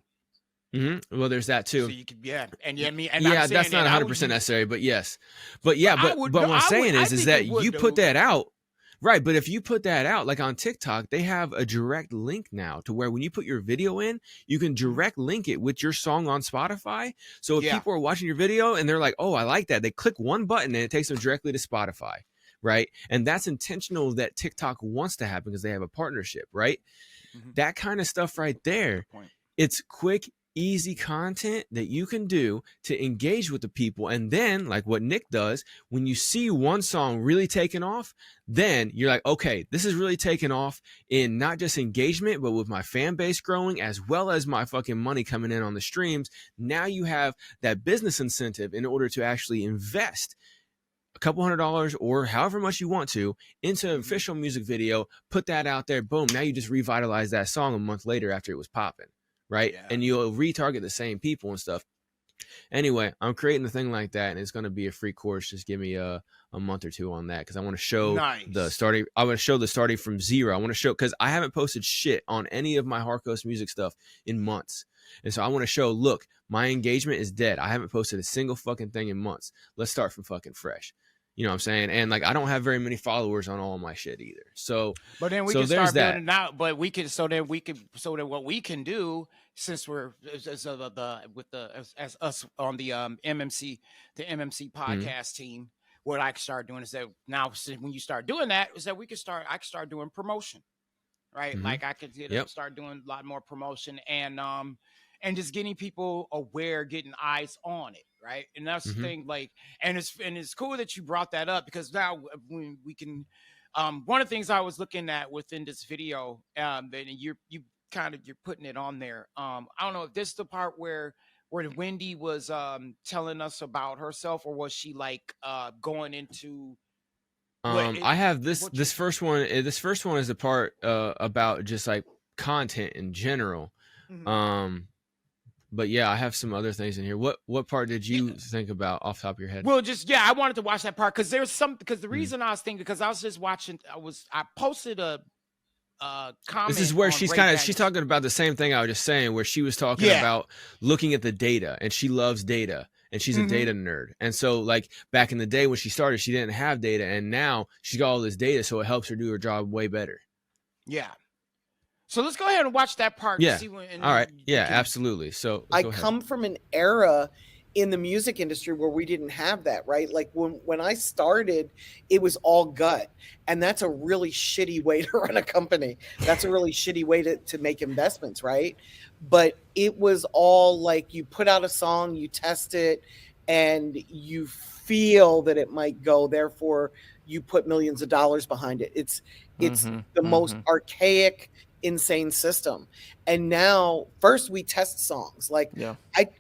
Well, there's that too. So you could, that's not 100% necessary, but yes, but what I'm saying is that you put that out. Right, but if you put that out, like on TikTok, they have a direct link now to where when you put your video in, you can direct link it with your song on Spotify. So if people are watching your video and they're like, oh, I like that, they click one button and it takes them directly to Spotify, right? And that's intentional that TikTok wants to happen because they have a partnership, right? That kind of stuff right there. It's quick, easy content that you can do to engage with the people. And then, like what Nick does, when you see one song really taking off, then you're like, okay, this is really taking off in not just engagement, but with my fan base growing as well as my fucking money coming in on the streams. Now you have that business incentive in order to actually invest a couple $100 or however much you want to into an official music video, put that out there, boom, now you just revitalize that song a month later after it was popping. Right. And you'll retarget the same people and stuff. Anyway, I'm creating a thing like that, and it's going to be a free course. Just give me a month or two on that because I want to show the starting. I want to show the starting from zero. I want to show because I haven't posted shit on any of my Hardcoast music stuff in months. And so I want to show, look, my engagement is dead. I haven't posted a single fucking thing in months. Let's start from fucking fresh. You know what I'm saying? And like, I don't have very many followers on all my shit either. So, but then we can start building it out. But we can, so that what we can do, since we're as us on the MMC podcast team, what I can start doing is that now when you start doing that, is that I can start doing promotion, right? Like I could start doing a lot more promotion and just getting people aware, getting eyes on it. Right. And that's the thing, like, and it's cool that you brought that up because now we can, one of the things I was looking at within this video, and you're putting it on there. I don't know if this is the part where Wendy was telling us about herself, or was she like going into I have this first one. This first one is the part about just like content in general. But yeah, I have some other things in here. What part did you think about off the top of your head? Well, I wanted to watch that part because the reason I was thinking, because I was just watching, I posted a comment. This is where she's talking about the same thing I was just saying, where she was talking about looking at the data, and she loves data, and she's a data nerd. And so like back in the day when she started, she didn't have data, and now she's got all this data, so it helps her do her job way better. Yeah. So let's go ahead and watch that part. Yeah. All right. Yeah, absolutely. So I come from an era in the music industry where we didn't have that, right? Like when I started, it was all gut. And that's a really shitty way to run a company. That's a really shitty way to make investments, right? But it was all like you put out a song, you test it, and you feel that it might go. Therefore, you put millions of dollars behind it. It's the most archaic, insane system. And now first we test songs. Like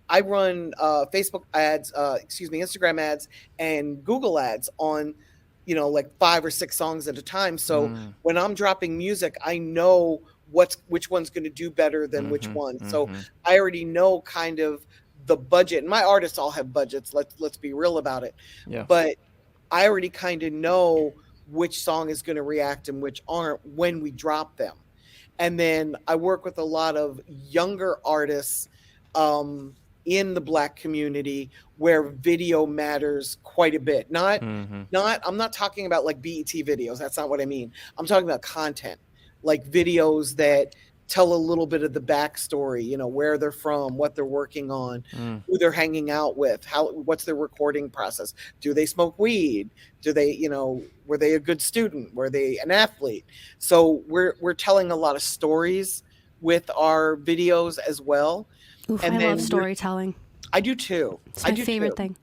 I run Facebook ads, Instagram ads and Google ads on, like 5 or 6 songs at a time. So when I'm dropping music, I know which one's going to do better than which one. So I already know kind of the budget, and my artists all have budgets. Let's be real about it. Yeah. But I already kind of know which song is going to react and which aren't when we drop them. And then I work with a lot of younger artists, in the Black community where video matters quite a bit. I'm not talking about like BET videos. That's not what I mean. I'm talking about content, like videos that tell a little bit of the backstory, you know, where they're from, what they're working on, who they're hanging out with, what's their recording process. Do they smoke weed? Do they, you know, were they a good student? Were they an athlete? So we're telling a lot of stories with our videos as well. Oof, and I then love storytelling. I do too. It's my favorite thing.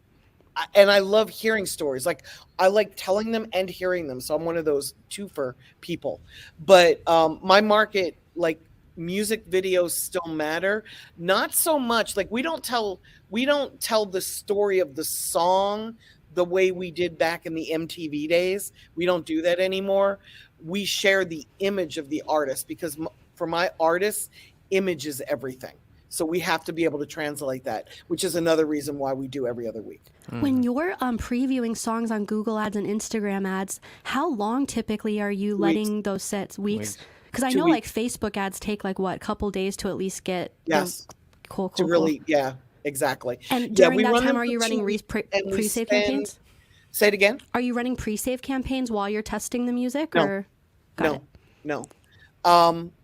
And I love hearing stories. Like I like telling them and hearing them. So I'm one of those twofer people. But my market, like music videos still matter. Not so much. Like we don't tell the story of the song the way we did back in the MTV days. We don't do that anymore. We share the image of the artist because for my artists, image is everything. So we have to be able to translate that, which is another reason why we do every other week. When you're previewing songs on Google Ads and Instagram ads, how long typically are you letting those sit? Weeks? Because I know like Facebook ads take like what, a couple days to at least get. Yes. Cool. Yeah, exactly. And during that time, are you running pre-save campaigns? Say it again. Are you running pre-save campaigns while you're testing the music? No. Or? No.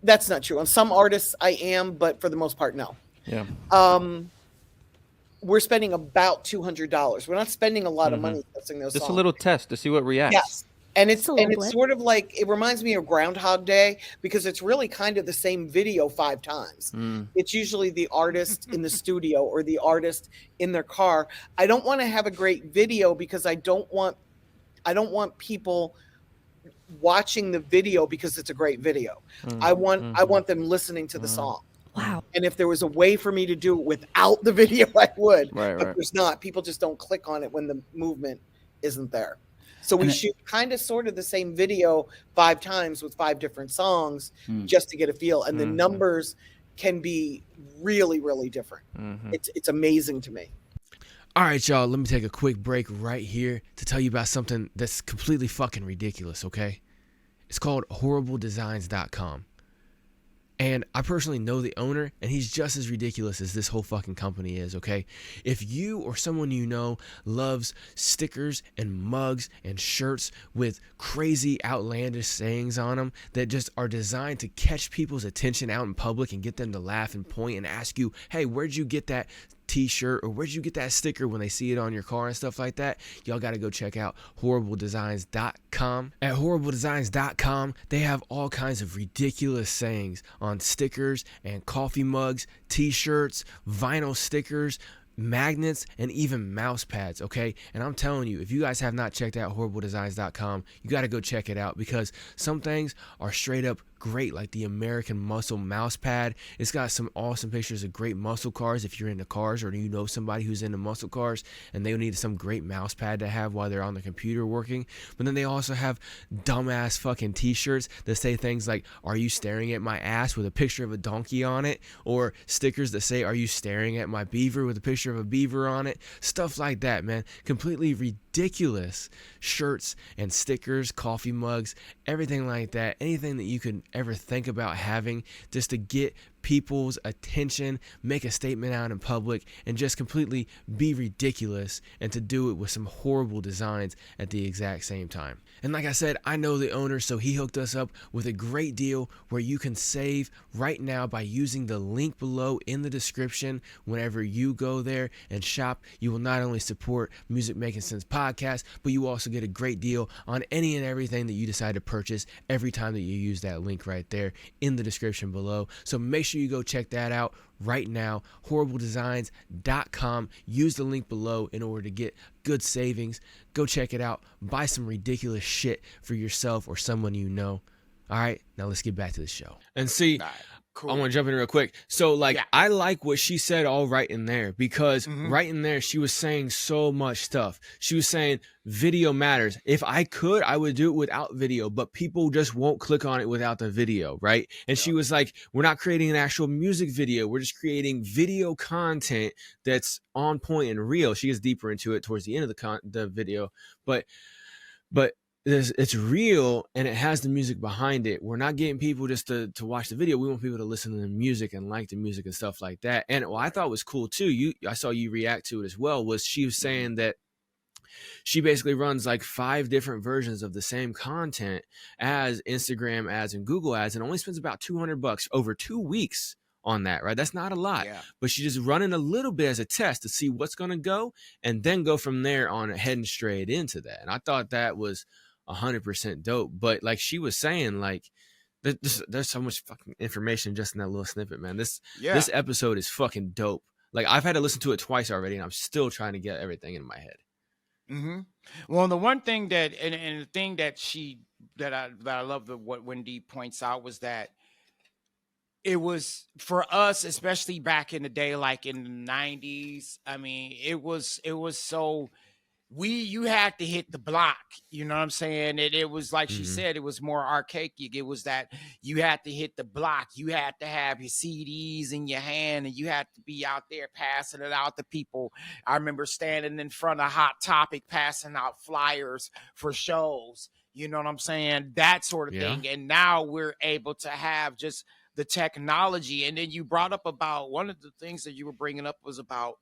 That's not true. On some artists I am, but for the most part, no. Yeah. We're spending about $200. We're not spending a lot of money testing those songs. Just a little test to see what reacts. Yes. And it's sort of like, it reminds me of Groundhog Day because it's really kind of the same video 5 times. It's usually the artist in the studio or the artist in their car. I don't want to have a great video because I don't want people watching the video because it's a great video. I want them listening to the song. Wow. And if there was a way for me to do it without the video, I would. Right. But there's not. People just don't click on it when the movement isn't there. So we shoot kind of sort of the same video 5 times with 5 different songs just to get a feel. And the numbers can be really, really different. It's amazing to me. All right, y'all, let me take a quick break right here to tell you about something that's completely fucking ridiculous, okay? It's called HorribleDesigns.com. And I personally know the owner, and he's just as ridiculous as this whole fucking company is, okay? If you or someone you know loves stickers and mugs and shirts with crazy outlandish sayings on them that just are designed to catch people's attention out in public and get them to laugh and point and ask you, hey, where'd you get that t-shirt or where'd you get that sticker when they see it on your car and stuff like that, y'all got to go check out HorribleDesigns.com. At HorribleDesigns.com, they have all kinds of ridiculous sayings on stickers and coffee mugs, t-shirts, vinyl stickers, magnets, and even mouse pads, okay? And I'm telling you, if you guys have not checked out HorribleDesigns.com, you got to go check it out because some things are straight up great, like the American Muscle mouse pad. It's got some awesome pictures of great muscle cars if you're into cars or you know somebody who's into muscle cars and they need some great mouse pad to have while they're on the computer working. But then they also have dumbass fucking t-shirts that say things like, are you staring at my ass, with a picture of a donkey on it, or stickers that say, are you staring at my beaver, with a picture of a beaver on it. Stuff like that, man. Completely ridiculous shirts and stickers, coffee mugs, everything like that. Anything that you could ever think about having just to get people's attention, make a statement out in public, and just completely be ridiculous, and to do it with some horrible designs at the exact same time. And like I said, I know the owner, so he hooked us up with a great deal where you can save right now by using the link below in the description. Whenever you go there and shop, you will not only support Music Making Sense podcast, but you also get a great deal on any and everything that you decide to purchase every time that you use that link right there in the description below. So make sure you go check that out right now. HorribleDesigns.com. Use the link below in order to get good savings. Go check it out. Buy some ridiculous shit for yourself or someone you know. All right, now let's get back to the show. And see, Cool. I want to jump in real quick. So, like, I like what she said all right in there because right in there, she was saying so much stuff. She was saying video matters. If I could, I would do it without video, but people just won't click on it without the video, right? And she was like, we're not creating an actual music video. We're just creating video content that's on point and real. She gets deeper into it towards the end of the video. But it's real and it has the music behind it. We're not getting people just to watch the video. We want people to listen to the music and like the music and stuff like that. And what I thought was cool too, I saw you react to it as well, was she was saying that she basically runs like 5 different versions of the same content as Instagram ads and Google ads, and only spends about $200 over 2 weeks on that, right? That's not a lot, but she's just running a little bit as a test to see what's going to go, and then go from there on, heading straight into that. And I thought that was 100% dope. But like she was saying, like there's so much fucking information just in that little snippet, man. This episode is fucking dope. Like I've had to listen to it twice already, and I'm still trying to get everything in my head. Mm-hmm. Well, the one thing that and the thing that I love what Wendy points out was that it was for us, especially back in the day, like in the 90s. I mean, it was so you had to hit the block, you know what I'm saying? It was like she said, it was more archaic. It was that you had to hit the block. You had to have your CDs in your hand, and you had to be out there passing it out to people. I remember standing in front of Hot Topic passing out flyers for shows, you know what I'm saying? That sort of thing. And now we're able to have just the technology. And then you brought up about one of the things that you were bringing up was about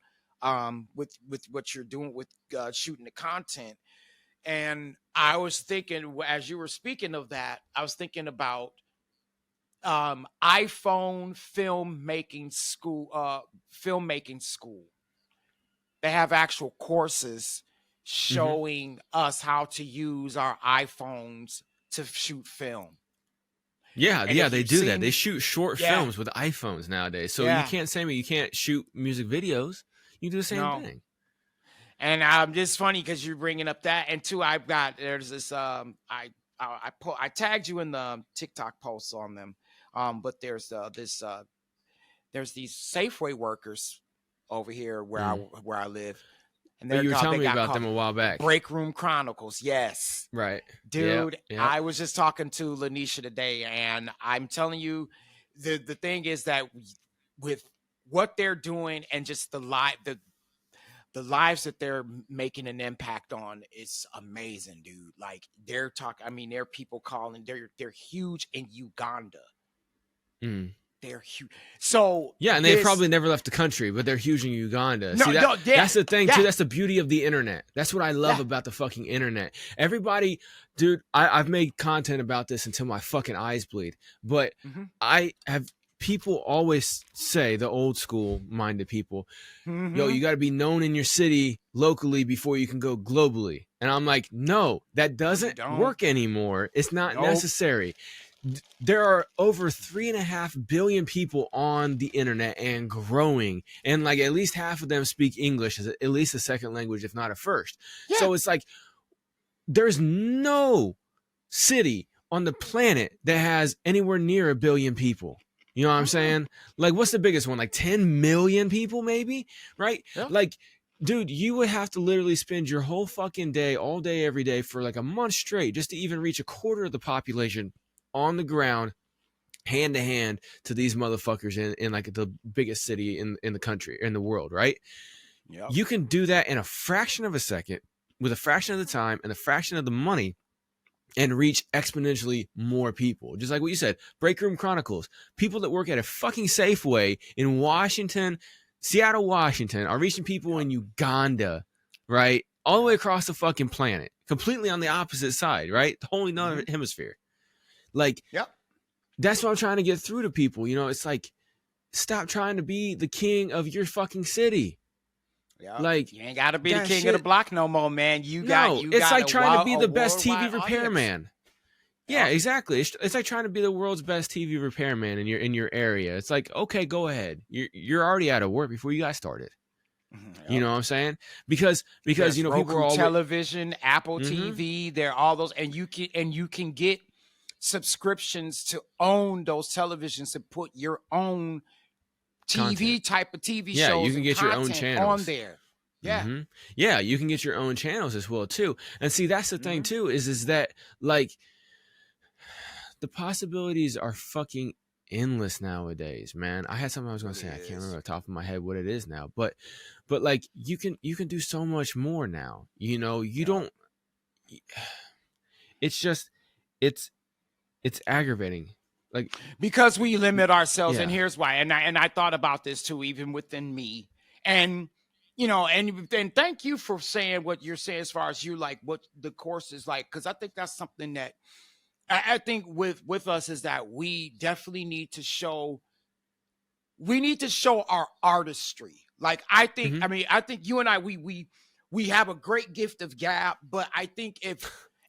with what you're doing with shooting the content. And I was thinking, as you were speaking of that, I was thinking about iPhone filmmaking school. They have actual courses showing us how to use our iPhones to shoot film. Yeah, they do that. They shoot short films with iPhones nowadays. So you can't say you can't shoot music videos. You do the same thing. And just funny because you're bringing up that. And two, there's this, I tagged you in the TikTok posts on them. But there's these Safeway workers over here where I live. And you were telling me about them a while back. Break Room Chronicles. Yes. Right. Dude, I was just talking to Lanisha today, and I'm telling you, the thing is that with what they're doing and just the lives that they're making an impact on is amazing, dude. Like they're talking, I mean, there are people calling, they're huge in Uganda. They're huge. So and they probably never left the country, but they're huge in Uganda. That's the thing too. That's the beauty of the internet. That's what I love about the fucking internet. Everybody, dude, I've made content about this until my fucking eyes bleed, but people always say, the old school minded people, yo, you got to be known in your city locally before you can go globally. And I'm like, no, that doesn't work anymore. It's not necessary. There are over 3.5 billion people on the internet and growing. And like at least half of them speak English as at least a second language, if not a first. So it's like, there's no city on the planet that has anywhere near 1 billion people. You know what I'm saying? Like, what's the biggest one? Like 10 million people, maybe? Right? Like, dude, you would have to literally spend your whole fucking day, all day, every day for like a month straight just to even reach a quarter of the population on the ground, hand to hand to these motherfuckers in like the biggest city in the country, in the world, right? You can do that in a fraction of a second with a fraction of the time and a fraction of the money, and reach exponentially more people. Just like what you said, Break Room Chronicles. People that work at a fucking Safeway in Washington, Seattle, Washington, are reaching people in Uganda, right? All the way across the fucking planet, completely on the opposite side, right? The whole other hemisphere. Like, that's what I'm trying to get through to people. You know, it's like, stop trying to be the king of your fucking city. Like, you ain't got to be the king of the block no more, man. It's like trying to be the best TV repairman. Yeah, exactly. It's like trying to be the world's best TV repairman in your area. It's like, okay, go ahead. You're already out of work before you got started. You know what I'm saying? Because there's, you know, Roku people are all television, Apple TV, they're all those, and you can get subscriptions to own those televisions to put your own TV type of TV shows. You can get your own channels on there. You can get your own channels as well too. And see, that's the thing too, is that like the possibilities are fucking endless nowadays, man. I had something I was gonna say. I can't remember off the top of my head what it is now, but like you can do so much more now. You know, you don't. it's just it's aggravating. Like, because we limit ourselves, Yeah. and here's why. And I thought about this too, even within me. And and thank you for saying what you're saying as far as you like what the course is like, because I think that's something that I think with us is that we definitely need to show our artistry. Like, I think, Mhm. I mean, I think you and I, we have a great gift of gab, but I think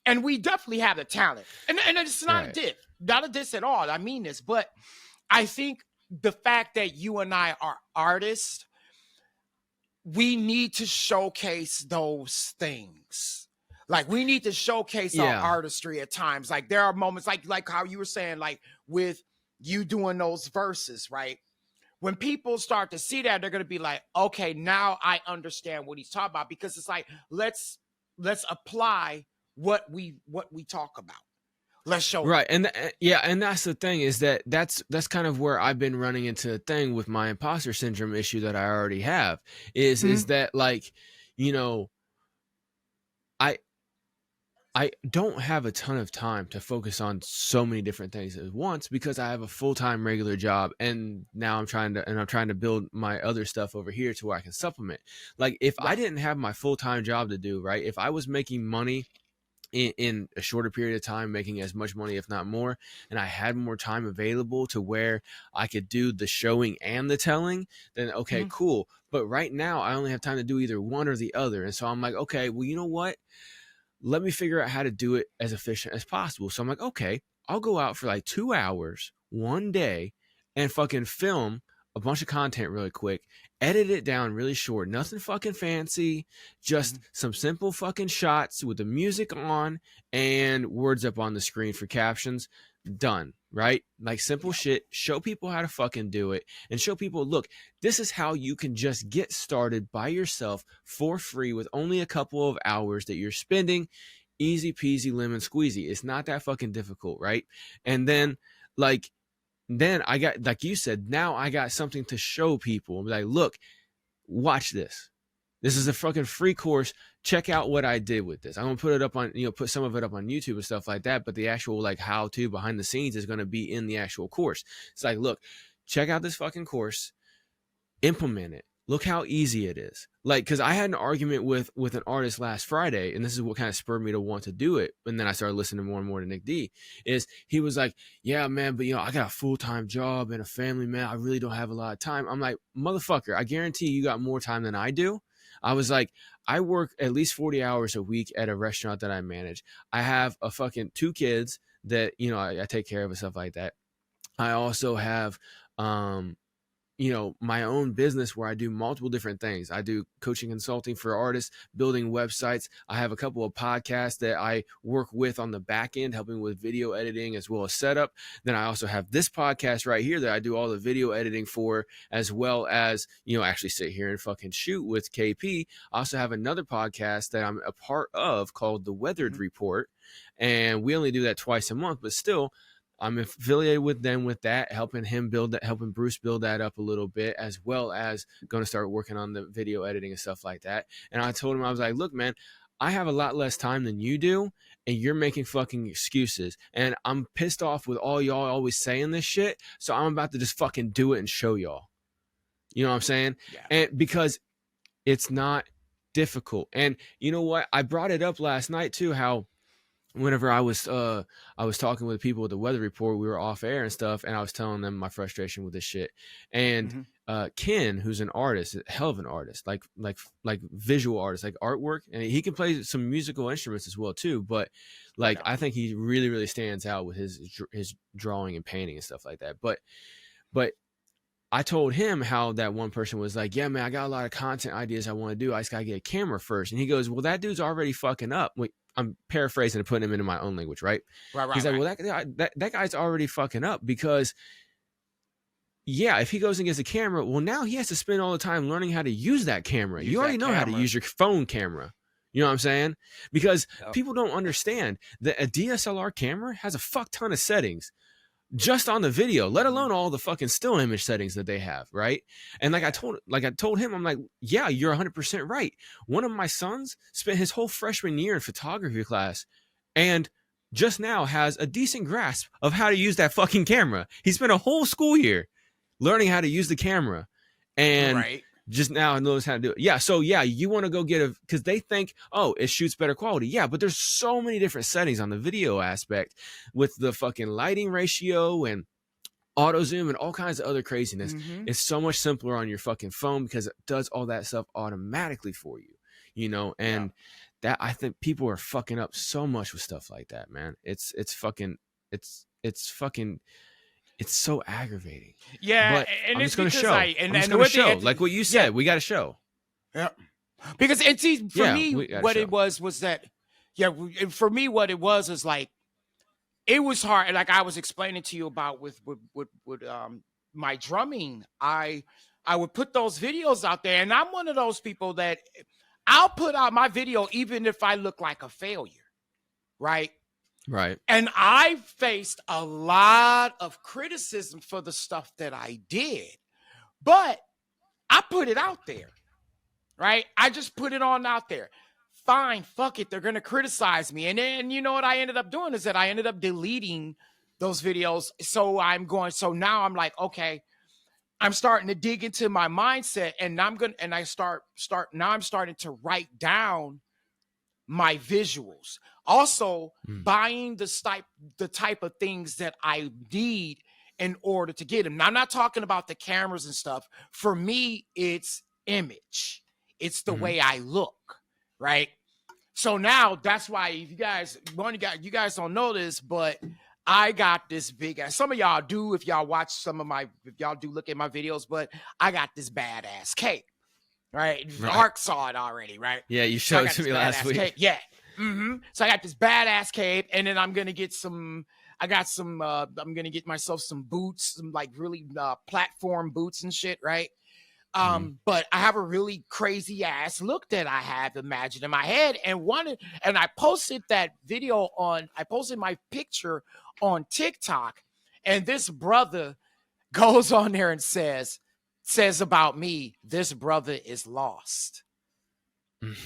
and we definitely have the talent, and it's not Right. not a diss at all. I mean this, but I think the fact that you and I are artists, we need to showcase those things. Like, we need to showcase our Yeah. artistry at times. Like, there are moments like how you were saying, like with you doing those verses, right? When people start to see that, they're going to be like, okay, now I understand what he's talking about, because it's like, let's apply what we talk about. Let's show Right. And and that's the thing, is that's kind of where I've been running into a thing with my imposter syndrome issue that I already have is that, like, I don't have a ton of time to focus on so many different things at once, because I have a full-time regular job, and now I'm trying to build my other stuff over here to where I can supplement. Like, if I didn't have my full-time job to do, right, if I was making money in a shorter period of time, making as much money, if not more, and I had more time available to where I could do the showing and the telling, then okay, cool. But right now I only have time to do either one or the other. And so I'm like, okay, well, you know what? Let me figure out how to do it as efficient as possible. So I'm like, okay, I'll go out for like 2 hours one day and fucking film a bunch of content really quick, edit it down really short, nothing fucking fancy, just some simple fucking shots with the music on and words up on the screen for captions. Done. Right? Like, simple shit. Show people how to fucking do it, and show people, look, this is how you can just get started by yourself for free with only a couple of hours that you're spending. Easy peasy lemon squeezy. It's not that fucking difficult, right? And then, then I got, like you said, now I got something to show people. Like, look, watch this. This is a fucking free course. Check out what I did with this. I'm going to put it up on, put some of it up on YouTube and stuff like that. But the actual, like, how to behind the scenes is going to be in the actual course. It's like, look, check out this fucking course, implement it. Look how easy it is. Like, because I had an argument with an artist last Friday, and this is what kind of spurred me to want to do it. And then I started listening more and more to Nick D. Is he was like, yeah, man, but I got a full-time job and a family, man. I really don't have a lot of time. I'm like, motherfucker, I guarantee you got more time than I do. I was like, I work at least 40 hours a week at a restaurant that I manage. I have a fucking 2 kids that, I take care of and stuff like that. I also have, my own business where I do multiple different things. I do coaching, consulting for artists, building websites. I have a couple of podcasts that I work with on the back end, helping with video editing as well as setup. Then I also have this podcast right here that I do all the video editing for, as well as, actually sit here and fucking shoot with KP. I also have another podcast that I'm a part of called The Weathered Report. And we only do that twice a month, but still, I'm affiliated with them with that, helping Bruce build that up a little bit, as well as going to start working on the video editing and stuff like that. And I told him, I was like, look, man, I have a lot less time than you do, and you're making fucking excuses. And I'm pissed off with all y'all always saying this shit. So I'm about to just fucking do it and show y'all. You know what I'm saying? Yeah. And because it's not difficult. And you know what? I brought it up last night too, how whenever I was talking with people with the weather report, we were off air and stuff, and I was telling them my frustration with this shit. And Ken, who's an artist, a hell of an artist, like visual artist, like artwork, and he can play some musical instruments as well too. But I think he really, really stands out with his drawing and painting and stuff like that. But I told him how that one person was like, yeah, man, I got a lot of content ideas I want to do. I just got to get a camera first. And he goes, well, that dude's already fucking up. Wait, I'm paraphrasing and putting him into my own language, right? Right. He's like, well, that guy's already fucking up because, yeah, if he goes and gets a camera, well, now he has to spend all the time learning how to use that camera. You already know how to use your phone camera. You know what I'm saying? Because people don't understand that a DSLR camera has a fuck ton of settings just on the video, let alone all the fucking still image settings that they have, right? And I told him, I'm like, yeah, you're 100% right. One of my sons spent his whole freshman year in photography class, and just now has a decent grasp of how to use that fucking camera. He spent a whole school year learning how to use the camera, and just now knows how to do it. Yeah, so yeah, you want to go get a, because they think, oh, it shoots better quality. Yeah, but there's so many different settings on the video aspect with the fucking lighting ratio and auto zoom and all kinds of other craziness. It's so much simpler on your fucking phone because it does all that stuff automatically for you, you know. And that, I think people are fucking up so much with stuff like that, man. It's so aggravating. Yeah, but and I'm it's just gonna because show. I'm just gonna show. Like what you said, we got to show. Yeah, because it's for me. What it was that, for me, what it was is like, it was hard. Like I was explaining to you about with my drumming, I would put those videos out there, and I'm one of those people that I'll put out my video even if I look like a failure, right? Right. And I faced a lot of criticism for the stuff that I did, but I put it out there, right? I just put it on out there. Fine, fuck it. They're going to criticize me. And then, you know what I ended up doing is that I ended up deleting those videos. So now I'm like, okay, I'm starting to dig into my mindset, and I'm starting to write down my visuals. Also, buying the type of things that I need in order to get them. Now, I'm not talking about the cameras and stuff. For me, it's image. It's the way I look, right? So now that's why you guys don't know this, but I got this big ass. Some of y'all do if y'all watch if y'all do look at my videos, but I got this badass cape, right? Ark saw it already, right? Yeah, you showed it to me last week. Cape. Yeah. So I got this badass cape, and then I'm gonna get I'm gonna get myself some boots, some like really platform boots and shit, right? But I have a really crazy ass look that I have imagined in my head, and I posted that video I posted my picture on TikTok, and this brother goes on there and says about me, this brother is lost.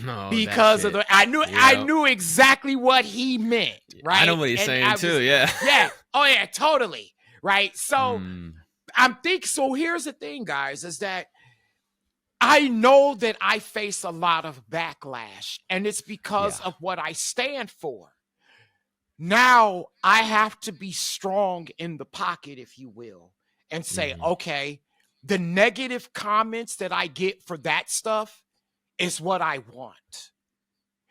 No, because of I knew exactly what he meant, right? I know what he's saying too, yeah. Yeah. Oh yeah, totally. Right. So so here's the thing, guys, is that I know that I face a lot of backlash, and it's because of what I stand for. Now I have to be strong in the pocket, if you will, and say, okay, the negative comments that I get for that stuff is what I want.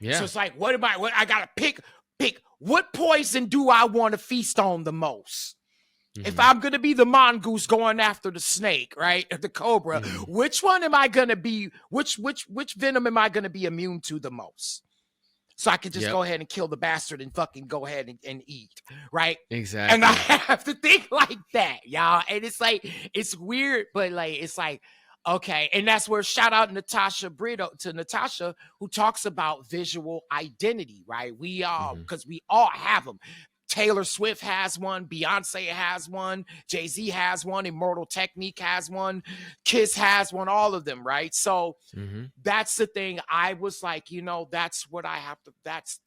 Yeah. So it's like, I gotta pick what poison do I want to feast on the most? If I'm going to be the mongoose going after the snake, right? Or the cobra, which one am I going to be? Which venom am I going to be immune to the most? So I can just go ahead and kill the bastard and fucking go ahead and eat, right? Exactly. And I have to think like that, y'all. And it's like, it's weird, but like, it's like, okay. And that's where shout out Natasha Brito to Natasha, who talks about visual identity, right? We all, because we all have them. Taylor Swift has one, Beyonce has one, Jay-Z has one, Immortal Technique has one, Kiss has one, all of them, right? So that's the thing. I was like, that's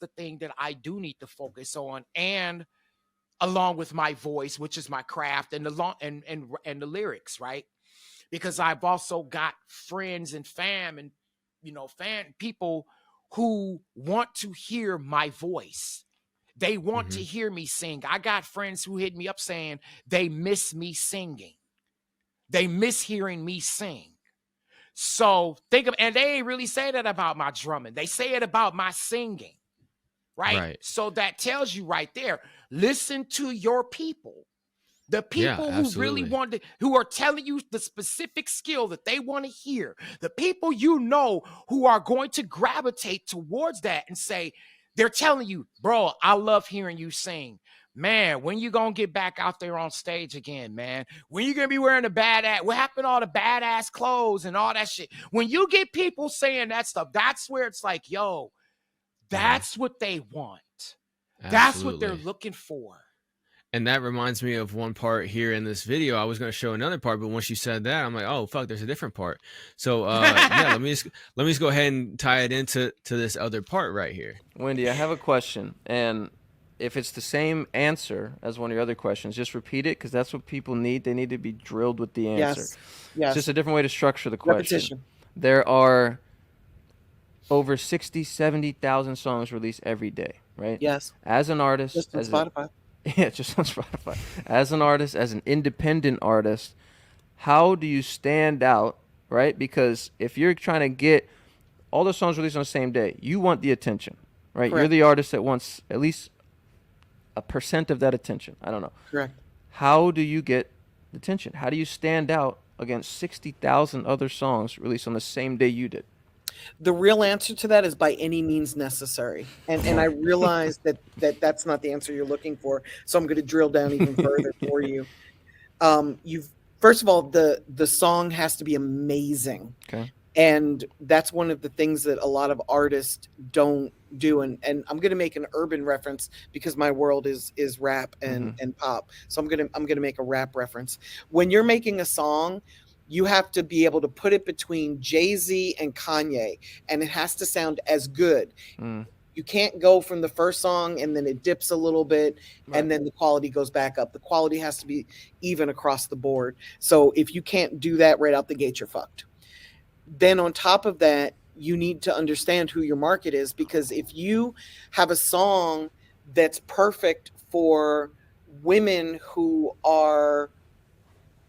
the thing that I do need to focus on, and along with my voice, which is my craft, and the lyrics, right? Because I've also got friends and fan people who want to hear my voice. They want to hear me sing. I got friends who hit me up saying they miss me singing. They miss hearing me sing. So and they ain't really say that about my drumming. They say it about my singing, right? So that tells you right there, listen to your people. The people who really who are telling you the specific skill that they want to hear. The people who are going to gravitate towards that and say, they're telling you, bro, I love hearing you sing. Man, when you gonna get back out there on stage again, man? When you gonna be wearing what happened to all the badass clothes and all that shit? When you get people saying that stuff, that's where it's like, yo, that's what they want. Absolutely. That's what they're looking for. And that reminds me of one part here in this video. I was going to show another part, but once you said that, I'm like, oh fuck, there's a different part. So let me just go ahead and tie it into this other part right here. Wendy, I have a question, and if it's the same answer as one of your other questions, just repeat it, because that's what people need. They need to be drilled with the answer. Yes. It's just a different way to structure the question. Repetition. There are over 60, 70,000 songs released every day, right? Yes. As an artist, Just on Spotify. yeah, just on Spotify. As an artist, as an independent artist, how do you stand out, right? Because if you're trying to get all the songs released on the same day, you want the attention, right? Correct. You're the artist that wants at least a % of that attention. I don't know. Correct. How do you get attention? How do you stand out against 60,000 other songs released on the same day you did? The real answer to that is by any means necessary. And I realize that's not the answer you're looking for. So I'm going to drill down even further for you. First of all, the song has to be amazing. Okay. And that's one of the things that a lot of artists don't do. And I'm going to make an urban reference because my world is rap and pop. So I'm going to make a rap reference. When you're making a song, you have to be able to put it between Jay-Z and Kanye, and it has to sound as good. You can't go from the first song and then it dips a little bit and then the quality goes back up. The quality has to be even across the board. So if you can't do that right out the gate, you're fucked. Then on top of that, you need to understand who your market is, because if you have a song that's perfect for women who are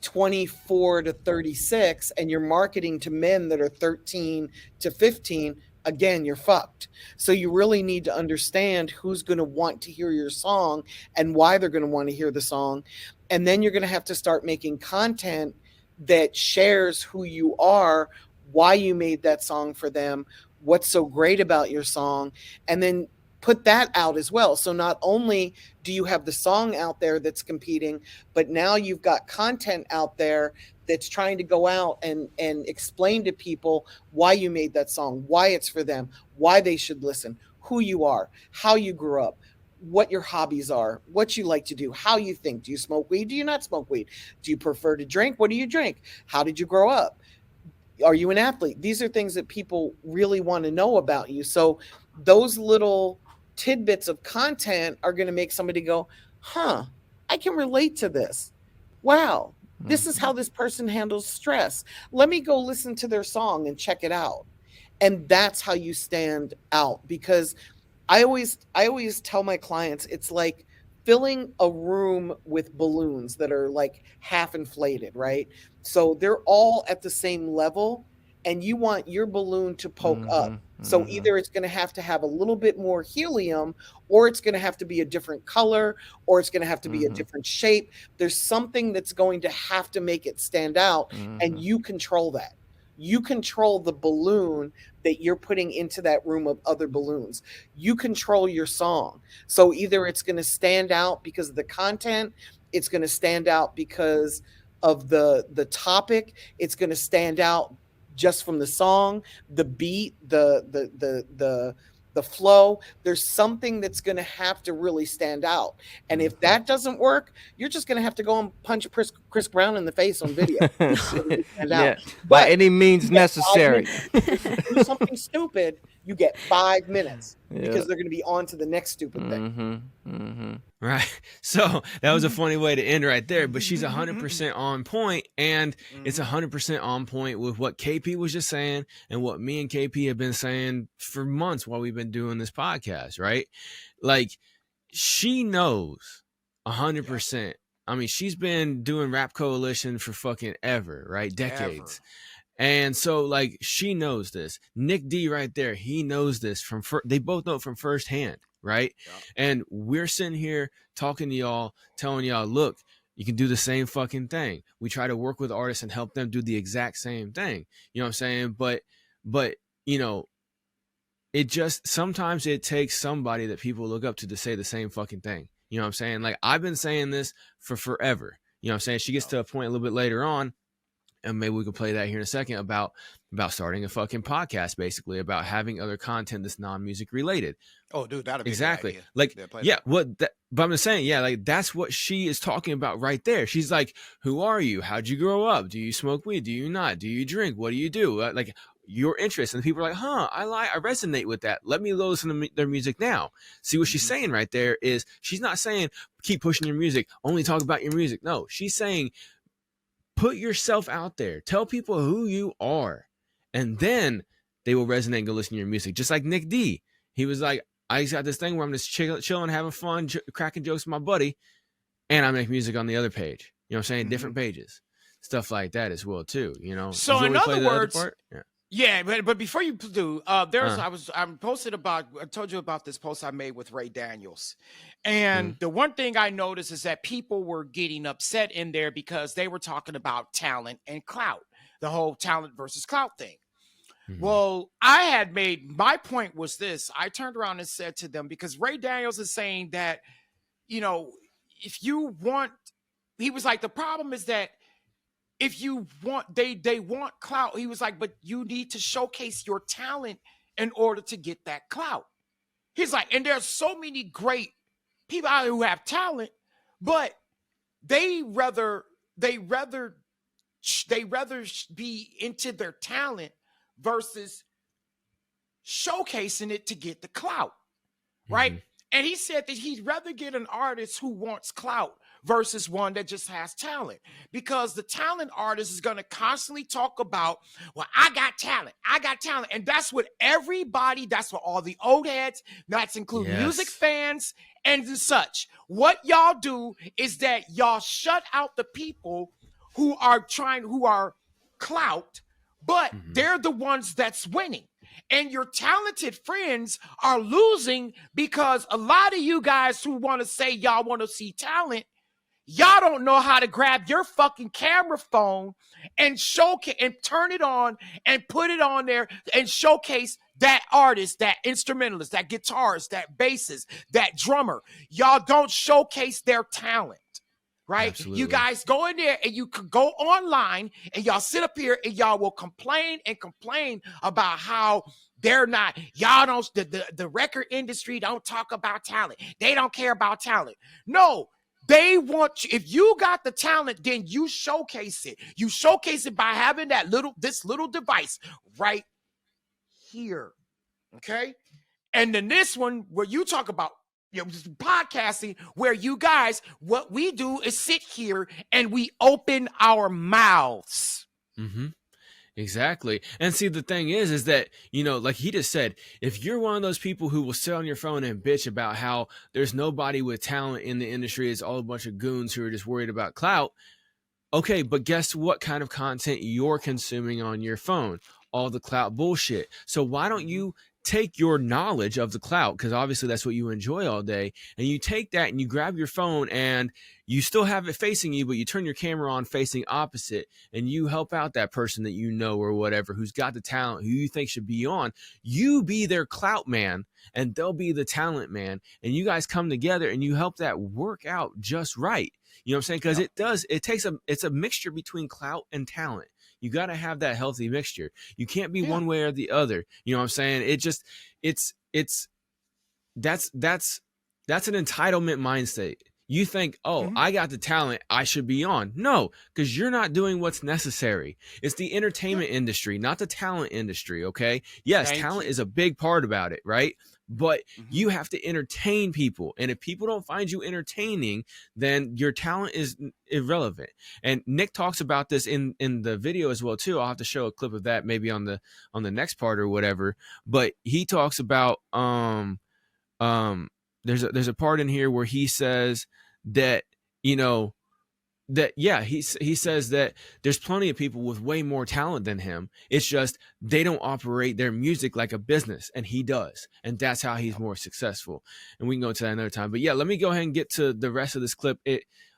24 to 36 and you're marketing to men that are 13 to 15, again, you're fucked. So you really need to understand who's going to want to hear your song and why they're going to want to hear the song. And then you're going to have to start making content that shares who you are, why you made that song for them, what's so great about your song, and then put that out as well. So not only do you have the song out there that's competing, but now you've got content out there that's trying to go out and explain to people why you made that song, why it's for them, why they should listen, who you are, how you grew up, what your hobbies are, what you like to do, how you think. Do you smoke weed? Do you not smoke weed? Do you prefer to drink? What do you drink? How did you grow up? Are you an athlete? These are things that people really want to know about you. So those little tidbits of content are going to make somebody go, I can relate to this. Wow, this is how this person handles stress. Let me go listen to their song and check it out. And that's how you stand out, because I always tell my clients, it's like filling a room with balloons that are like half inflated, right? So they're all at the same level, and you want your balloon to poke up. So either it's going to have a little bit more helium, or it's going to have to be a different color, or it's going to have to be a different shape. There's something that's going to have to make it stand out, and you control that. You control the balloon that you're putting into that room of other balloons. You control your song. So either it's going to stand out because of the content, it's going to stand out because of the topic, it's going to stand out just from the song, the beat, the flow. There's something that's going to have to really stand out. And if that doesn't work, you're just going to have to go and punch Chris Brown in the face on video. Yeah, by any means necessary. Do something stupid, you get 5 minutes because they're going to be on to the next stupid thing. Right. So that was a funny way to end right there, but she's 100% on point, and it's 100% on point with what KP was just saying and what me and KP have been saying for months while we've been doing this podcast, right? Like, she knows 100%. I mean, she's been doing Rap Coalition for fucking ever, right? Decades. And so, like, she knows this. Nick D right there, he knows this they both know it from firsthand, right? Yeah. And we're sitting here talking to y'all, telling y'all, look, you can do the same fucking thing. We try to work with artists and help them do the exact same thing. You know what I'm saying? But you know, it just, sometimes it takes somebody that people look up to say the same fucking thing. You know what I'm saying? Like, I've been saying this for forever. You know what I'm saying? She gets to a point a little bit later on, and maybe we can play that here in a second, about starting a fucking podcast, basically, about having other content that's non-music related. Oh, dude, that'd be exactly. Like, yeah, but I'm just saying, yeah, like, that's what she is talking about right there. She's like, who are you? How'd you grow up? Do you smoke weed? Do you not? Do you drink? What do you do? Like, your interest, and people are like, I resonate with that. Let me listen to their music now. See what she's saying right there is she's not saying keep pushing your music, only talk about your music. No, she's saying put yourself out there, tell people who you are, and then they will resonate and go listen to your music. Just like Nick D, he was like, I just got this thing where I'm just chilling, having fun, cracking jokes with my buddy, and I make music on the other page. You know what I'm saying? Different pages, stuff like that as well too. You know. So in other words, yeah. Yeah, but before you do, I posted about, I told you about this post I made with Ray Daniels, and the one thing I noticed is that people were getting upset in there because they were talking about talent and clout, the whole talent versus clout thing. Well, I had made, my point was this. I turned around and said to them, because Ray Daniels is saying that, you know, if you want, he was like, the problem is that if you want, they want clout. He was like, but you need to showcase your talent in order to get that clout. He's like, and there's so many great people out there who have talent, but they rather be into their talent versus showcasing it to get the clout, right? And he said that he'd rather get an artist who wants clout versus one that just has talent, because the talent artist is going to constantly talk about, well, I got talent. And that's what everybody, that's what all the old heads, that's including music fans and such. What y'all do is that y'all shut out the people who are clout, but they're the ones that's winning. And your talented friends are losing because a lot of you guys who want to say y'all want to see talent, y'all don't know how to grab your fucking camera phone and showcase and turn it on and put it on there and showcase that artist, that instrumentalist, that guitarist, that bassist, that drummer. Y'all don't showcase their talent. Right? Absolutely. You guys go in there and you could go online and y'all sit up here and y'all will complain about how they're not, y'all don't, the record industry don't talk about talent. They don't care about talent. No, they want you, if you got the talent, then you showcase it. You showcase it by having this little device right here. Okay? And then this one where you talk about, you know, podcasting, where you guys, what we do is sit here and we open our mouths. Exactly. And see, the thing is that, you know, like he just said, if you're one of those people who will sit on your phone and bitch about how there's nobody with talent in the industry, it's all a bunch of goons who are just worried about clout. Okay, but guess what kind of content you're consuming on your phone? All the clout bullshit. So why don't you take your knowledge of the clout, because obviously that's what you enjoy all day, and you take that and you grab your phone and you still have it facing you, but you turn your camera on facing opposite and you help out that person that you know or whatever who's got the talent, who you think should be on. You be their clout man and they'll be the talent man, and you guys come together and you help that work out just right. You know what I'm saying? Because it's a mixture between clout and talent. You got to have that healthy mixture. You can't be one way or the other. You know what I'm saying? That's an entitlement mindset. You think, I got the talent, I should be on. No, because you're not doing what's necessary. It's the entertainment industry, not the talent industry, okay? Yes, talent is a big part about it, right? But you have to entertain people. And if people don't find you entertaining, then your talent is irrelevant. And Nick talks about this in the video as well, too. I'll have to show a clip of that maybe on the next part or whatever. But he talks about there's a part in here where he says that, you know, that, yeah, he says that there's plenty of people with way more talent than him. It's just they don't operate their music like a business, and he does. And that's how he's more successful. And we can go to that another time. But yeah, let me go ahead and get to the rest of this clip.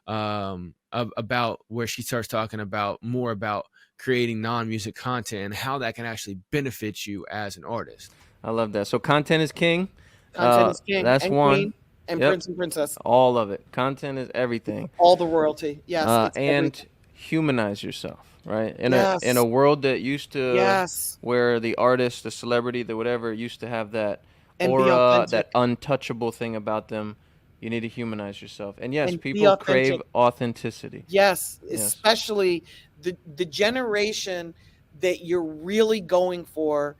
About where she starts talking about more about creating non-music content and how that can actually benefit you as an artist. I love that. So content is king. Content is king. That's and one. Queen. And Prince and Princess. All of it. Content is everything. All the royalty. Yes. And everything. Humanize yourself, right? In a world that used to where the artist, the celebrity, the whatever used to have that aura, that untouchable thing about them, you need to humanize yourself. And yes, people crave authenticity. Yes, especially the generation that you're really going for.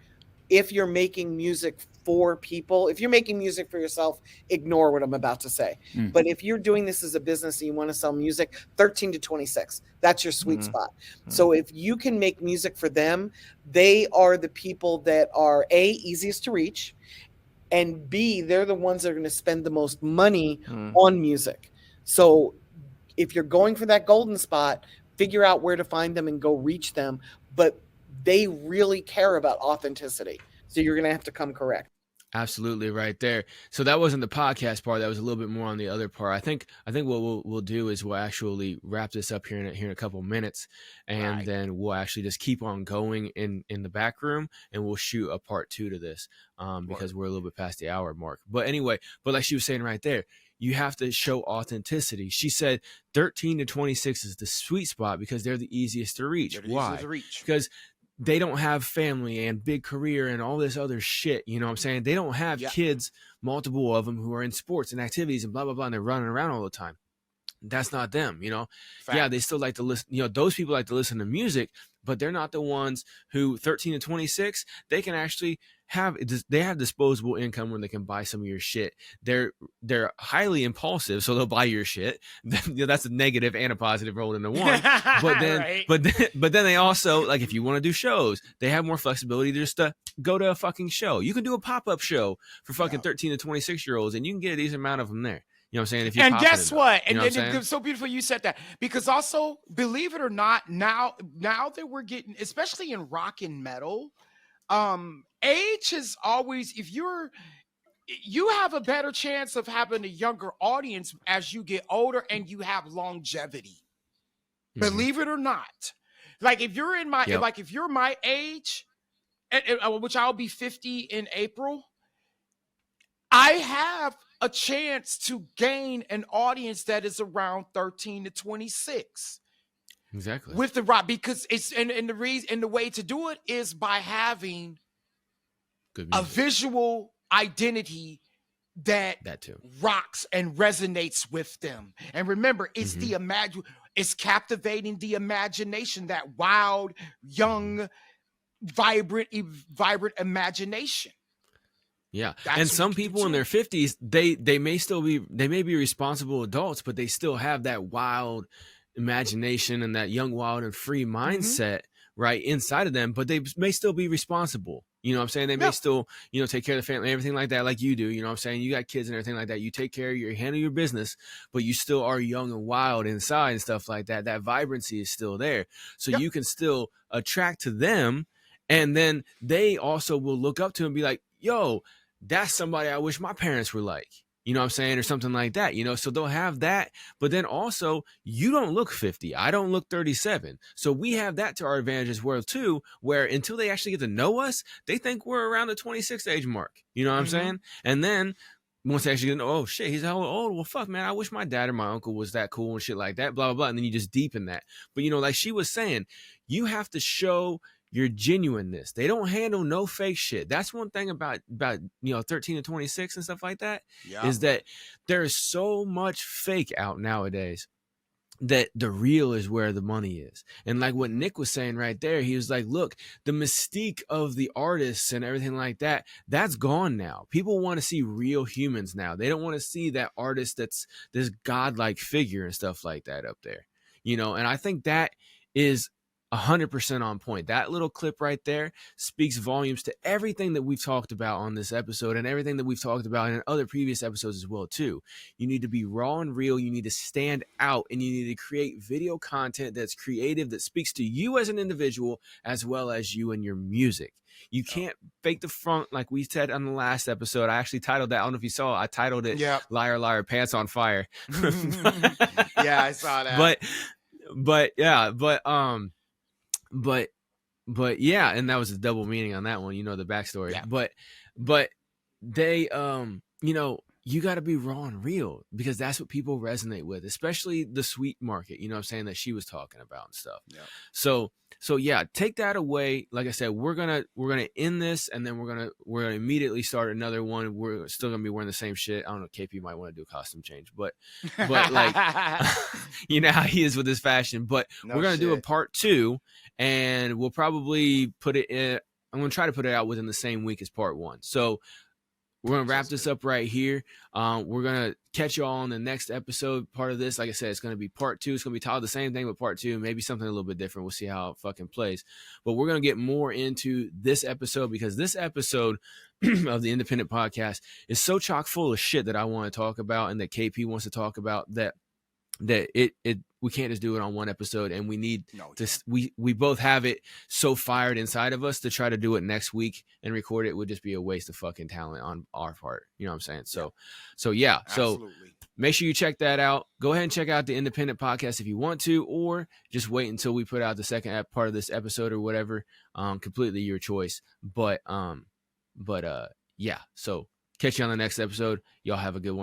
If you're making music for people, if you're making music for yourself, ignore what I'm about to say. But if you're doing this as a business and you want to sell music, 13 to 26, that's your sweet spot. So if you can make music for them, they are the people that are A, easiest to reach, and B, they're the ones that are going to spend the most money on music. So if you're going for that golden spot, figure out where to find them and go reach them. But they really care about authenticity. So you're going to have to come correct. Absolutely, right there. So that wasn't the podcast part. That was a little bit more on the other part. I think what we'll do is we'll actually wrap this up here in a couple minutes, and then we'll actually just keep on going in the back room, and we'll shoot a part 2 to this because we're a little bit past the hour mark. But anyway, like she was saying right there, you have to show authenticity. She said 13 to 26 is the sweet spot because they're the easiest to reach. Why? Because they don't have family and big career and all this other shit. You know what I'm saying? They don't have kids, multiple of them, who are in sports and activities and blah, blah, blah, and they're running around all the time. That's not them, you know? Fact. Yeah, they still like to listen. You know, those people like to listen to music, but they're not the ones who 13 to 26, they can actually have disposable income where they can buy some of your shit. They're highly impulsive, so they'll buy your shit. That's a negative and a positive rolled into one. But then but then they also, like, if you want to do shows, they have more flexibility just to go to a fucking show. You can do a pop-up show for fucking 13 to 26-year-olds, and you can get a decent amount of them there. You know what I'm saying? If you're, and guess what? And it's so beautiful you said that, because also, believe it or not, now that we're getting, especially in rock and metal, age is always, if you have a better chance of having a younger audience as you get older and you have longevity. Believe it or not. Like if you're in my, like if you're my age, which I'll be 50 in April, I have a chance to gain an audience that is around 13 to 26. Exactly. With the rock, because it's and the reason and the way to do it is by having a visual identity that too rocks and resonates with them. And remember, it's it's captivating the imagination, that wild, young, vibrant imagination. Yeah. And some people in their 50s, they may be responsible adults, but they still have that wild imagination and that young, wild, and free mindset right inside of them, but they may still be responsible. You know what I'm saying? They may still, take care of the family, everything like that, like you do. You know what I'm saying? You got kids and everything like that. You take care of handle your business, but you still are young and wild inside and stuff like that. That vibrancy is still there. So you can still attract to them. And then they also will look up to and be like, yo, that's somebody I wish my parents were like. You know what I'm saying? Or something like that, so they'll have that. But then also, you don't look 50. I don't look 37. So we have that to our advantage as well, too, where until they actually get to know us, they think we're around the 26 age mark. You know what I'm saying? And then once they actually get to know, oh, shit, he's hella old. Well, fuck, man, I wish my dad or my uncle was that cool and shit like that, blah, blah, blah. And then you just deepen that. But, like she was saying, you have to show your genuineness. They don't handle no fake shit. That's one thing about 13 to 26 and stuff like that, is that there is so much fake out nowadays that the real is where the money is. And like what Nick was saying right there, he was like, look, the mystique of the artists and everything like that, that's gone now. People want to see real humans now. They don't want to see that artist that's this godlike figure and stuff like that up there, and I think that is 100% on point. That little clip right there speaks volumes to everything that we've talked about on this episode and everything that we've talked about in other previous episodes as well too. You need to be raw and real. You need to stand out, and you need to create video content that's creative, that speaks to you as an individual as well as you and your music. You can't fake the front, like we said on the last episode. I actually titled that. I don't know if you saw. I titled it "Liar, Liar, Pants on Fire." Yeah, I saw that. But yeah, and that was a double meaning on that one, the backstory. Yeah. But they you got to be raw and real, because that's what people resonate with, especially the sweet market, what I'm saying, that she was talking about and stuff. Yeah. So yeah, take that away. Like I said, we're gonna end this, and then we're gonna immediately start another one. We're still gonna be wearing the same shit. I don't know, KP might want to do a costume change, but like how he is with his fashion. But we're gonna do a part 2, and we'll probably put it in. I'm going to try to put it out within the same week as part 1. So we're going to wrap this up right here. We're going to catch y'all on the next episode. Part of this, like I said, it's going to be part 2. It's going to be titled the same thing, but part 2, maybe something a little bit different. We'll see how it fucking plays. But we're going to get more into this episode, because this episode of the Independent Podcast is so chock full of shit that I want to talk about and that KP wants to talk about, that we can't just do it on one episode, and we need we both have it so fired inside of us to try to do it next week and record it would just be a waste of fucking talent on our part. You know what I'm saying? So Absolutely. make sure you check that out. Go ahead and check out the Independent Podcast if you want to, or just wait until we put out the second part of this episode or whatever. Completely your choice. But yeah. So catch you on the next episode. Y'all have a good one.